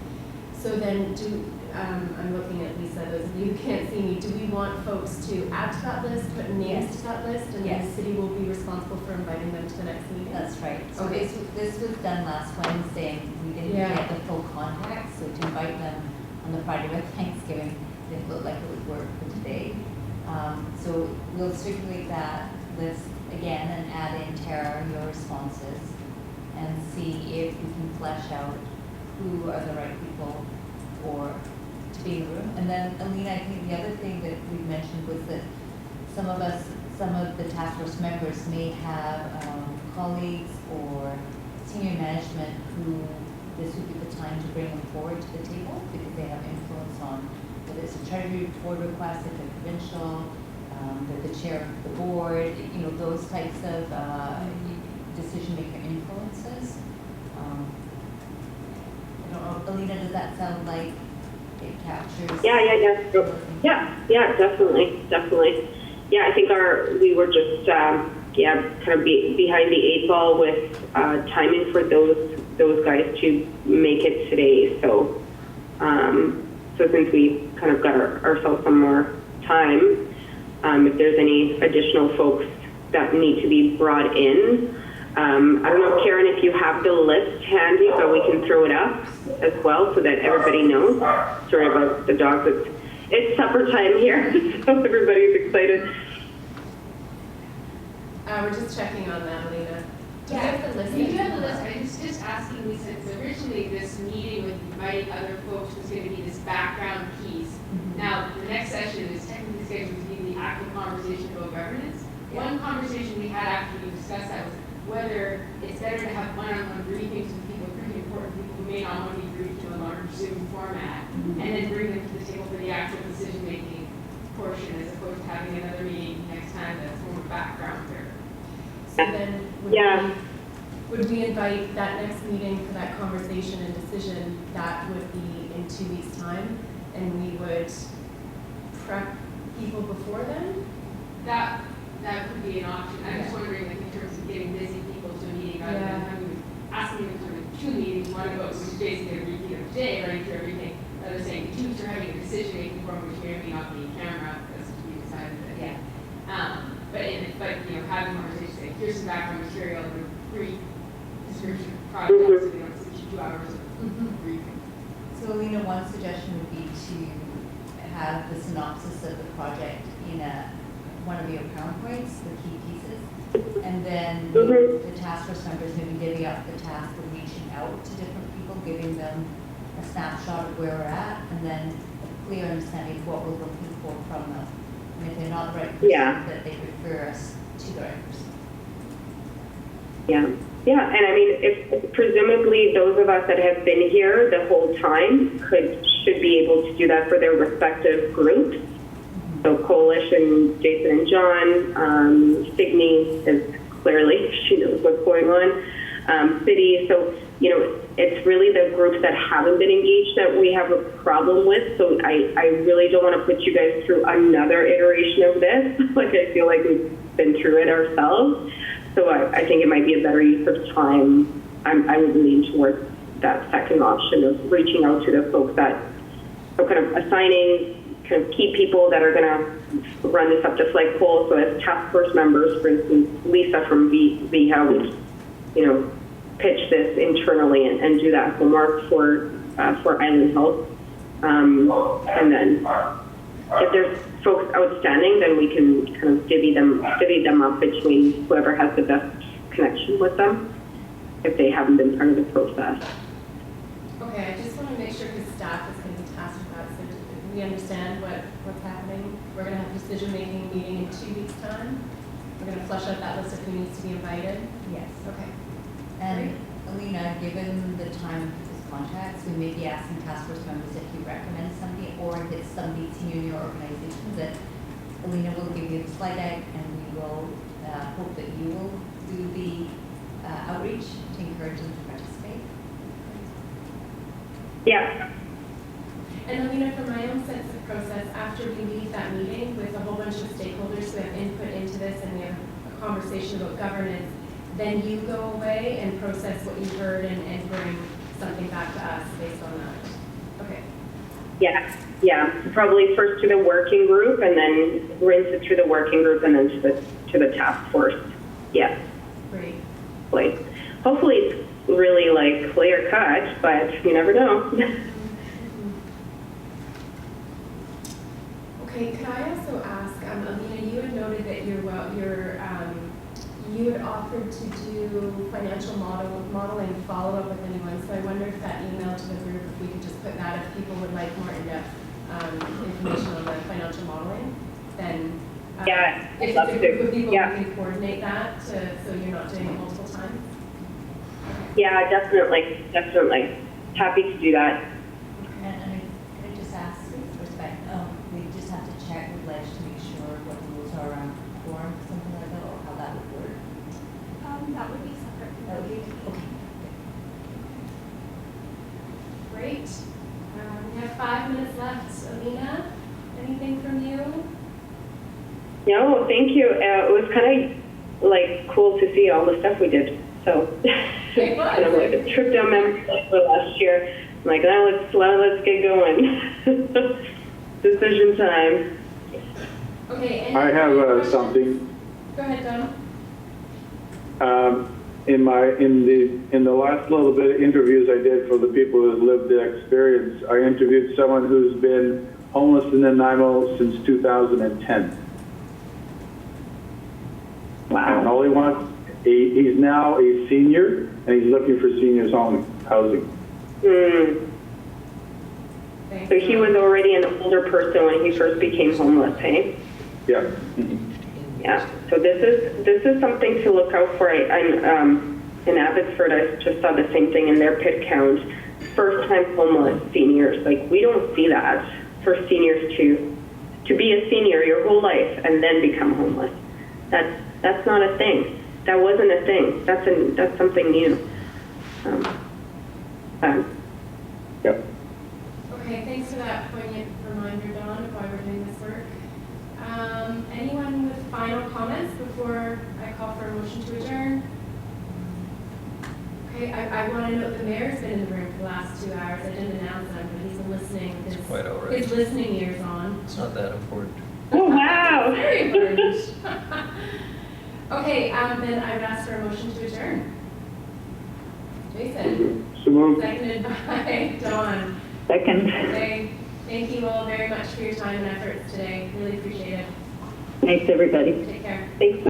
So then I'm looking at Lisa, those of you who can't see me, do we want folks to add to that list, put names to that list, and then the city will be responsible for inviting them to the next meeting? That's right. So Okay. this was done last Wednesday, and we didn't get the full contact, so to invite them on the Friday with Thanksgiving didn't look like it would work for today. So we'll circulate that list again and add in, Tara, your responses, and see if we can flesh out who are the right people for to be in the room. And then, Alina, I think the other thing that we mentioned was that some of the task force members may have colleagues or senior management who this would be the time to bring them forward to the table because they have influence on whether it's a treasury board request, if they're provincial, they're the chair of the board, you know, those types of decision maker influences. I don't know, Alina, does that sound like it captures? Yeah, definitely. Yeah, I think we were just, kind of behind the 8 ball with timing for those guys to make it today. So, so since we kind of got ourselves some more time, if there's any additional folks that need to be brought in, I don't know, Karen, if you have the list handy, but we can throw it up as well so that everybody knows. Sorry about the dogs. It's supper time here, so everybody's excited. We're just checking on that, Alina. Do you Yeah, have the list? we do have the list. I was just asking Lisa, because originally this meeting with inviting other folks was going to be this background piece. Now, the next session is technically scheduled to be the active conversation about governance. One conversation we had after we discussed that was whether it's better to have one-on-one briefings with people, pretty important people who may not want to be briefed in a larger Zoom format, and then bring them to the table for the actual decision-making portion, as opposed to having another meeting next time that's more background there. So then, would we invite that next meeting for that conversation and decision? That would be in 2 weeks' time, and we would prep people before then? That could be an option. I'm just wondering, like, in terms of getting busy people to a meeting, rather than having asking them to come to 2 meetings, one of those, which is basically a repeat of today, running through everything. Other saying 2 weeks are having a decision-making forum, which may or may not be in camera, because we decided that. But you know, having conversations, saying here's some background material and a brief description of project, so we don't switch 2 hours of briefing. So, Alina, one suggestion would be to have the synopsis of the project in one of your PowerPoints, the key pieces, and then the task force members maybe divvy up the task of reaching out to different people, giving them a snapshot of where we're at, and then a clear understanding of what we're looking for from them. And if they're not the right person, that they refer us to the right person. Yeah, and I mean, if presumably those of us that have been here the whole time should be able to do that for their respective groups. So Coalition, Jason and John, Signe is clearly, she knows what's going on, City. So, you know, it's really the groups that haven't been engaged that we have a problem with. So I really don't want to put you guys through another iteration of this. Like, I feel like we've been through it ourselves. So I think it might be a better use of time. I would lean towards that second option of reaching out to the folks that are kind of assigning kind of key people that are going to run this up the flagpole. So as task force members, for instance, Lisa from VHA would pitch this internally and do that homework for Island Health. And then if there's folks outstanding, then we can kind of divvy them up between whoever has the best connection with them if they haven't been part of the process. Okay, I just want to make sure because staff is going to be tasked with that, so we understand what's happening. We're going to have a decision-making meeting in 2 weeks' time. We're going to flush out that list of who needs to be invited. Yes. Okay. And Alina, given the time of this contacts, we may be asking task force members if you recommend somebody or if it's somebody senior in your organization, that Alina will give you the slide deck and we will hope that you will do the outreach to encourage them to participate. Yeah. And Alina, for my own sense of process, after we leave that meeting with a whole bunch of stakeholders who have input into this and we have a conversation about governance, then you go away and process what you heard and bring something back to us based on that. Okay. Yeah. Probably first to the working group and then rinse it through the working group and then to the task force. Yeah. Great. Like, hopefully it's really like clear cut, but you never know. Okay, could I also ask, Alina, you had noted that you had offered to do financial modeling follow-up with anyone, so I wonder if that email to the group, if we could just put that, if people would like more in-depth information on the financial modeling, then yeah, if love it's a group to. of people, Yeah. we can coordinate that so you're not doing it multiple times. Yeah, definitely. Happy to do that. And could I just ask with respect, we just have to check with Ledge to make sure what the rules are around quorum, something like that, or how that would work. That would be separate. That would be, okay. Great. We have 5 minutes left. Alina, anything from you? No, thank you. It was kind of like cool to see all the stuff we did. So It was. kind of like a trip down memory lane for last year. I'm like, let's get going. Decision time. Okay. I have questions? something. Go ahead, Don. In the last little bit of interviews I did for the people who have lived the experience, I interviewed someone who's been homeless in Nanaimo since 2010. Wow. And all he wants, he's now a senior, and he's looking for seniors housing. Thanks. So he was already an older person when he first became homeless, hey? Yeah. Yeah. So this is something to look out for. I'm in Abbotsford. I just saw the same thing in their PIT count. First-time homeless seniors. Like, we don't see that for seniors to be a senior your whole life and then become homeless. That's not a thing. That wasn't a thing. That's something new. Yep. Okay, thanks for that poignant reminder, Dawn, of why we're doing this work. Anyone with final comments before I call for a motion to adjourn? Okay, I want to note the mayor's been in the room for the last 2 hours. I didn't announce him, but he's been listening. It's quite all right. His listening ears on. It's not that important. Oh, wow. Very important. Okay, then I would ask for a motion to adjourn. Jason, So moved. seconded by Dawn. Second. Okay, thank you all very much for your time and efforts today. Really appreciate it. Thanks, everybody. Take care. Thanks.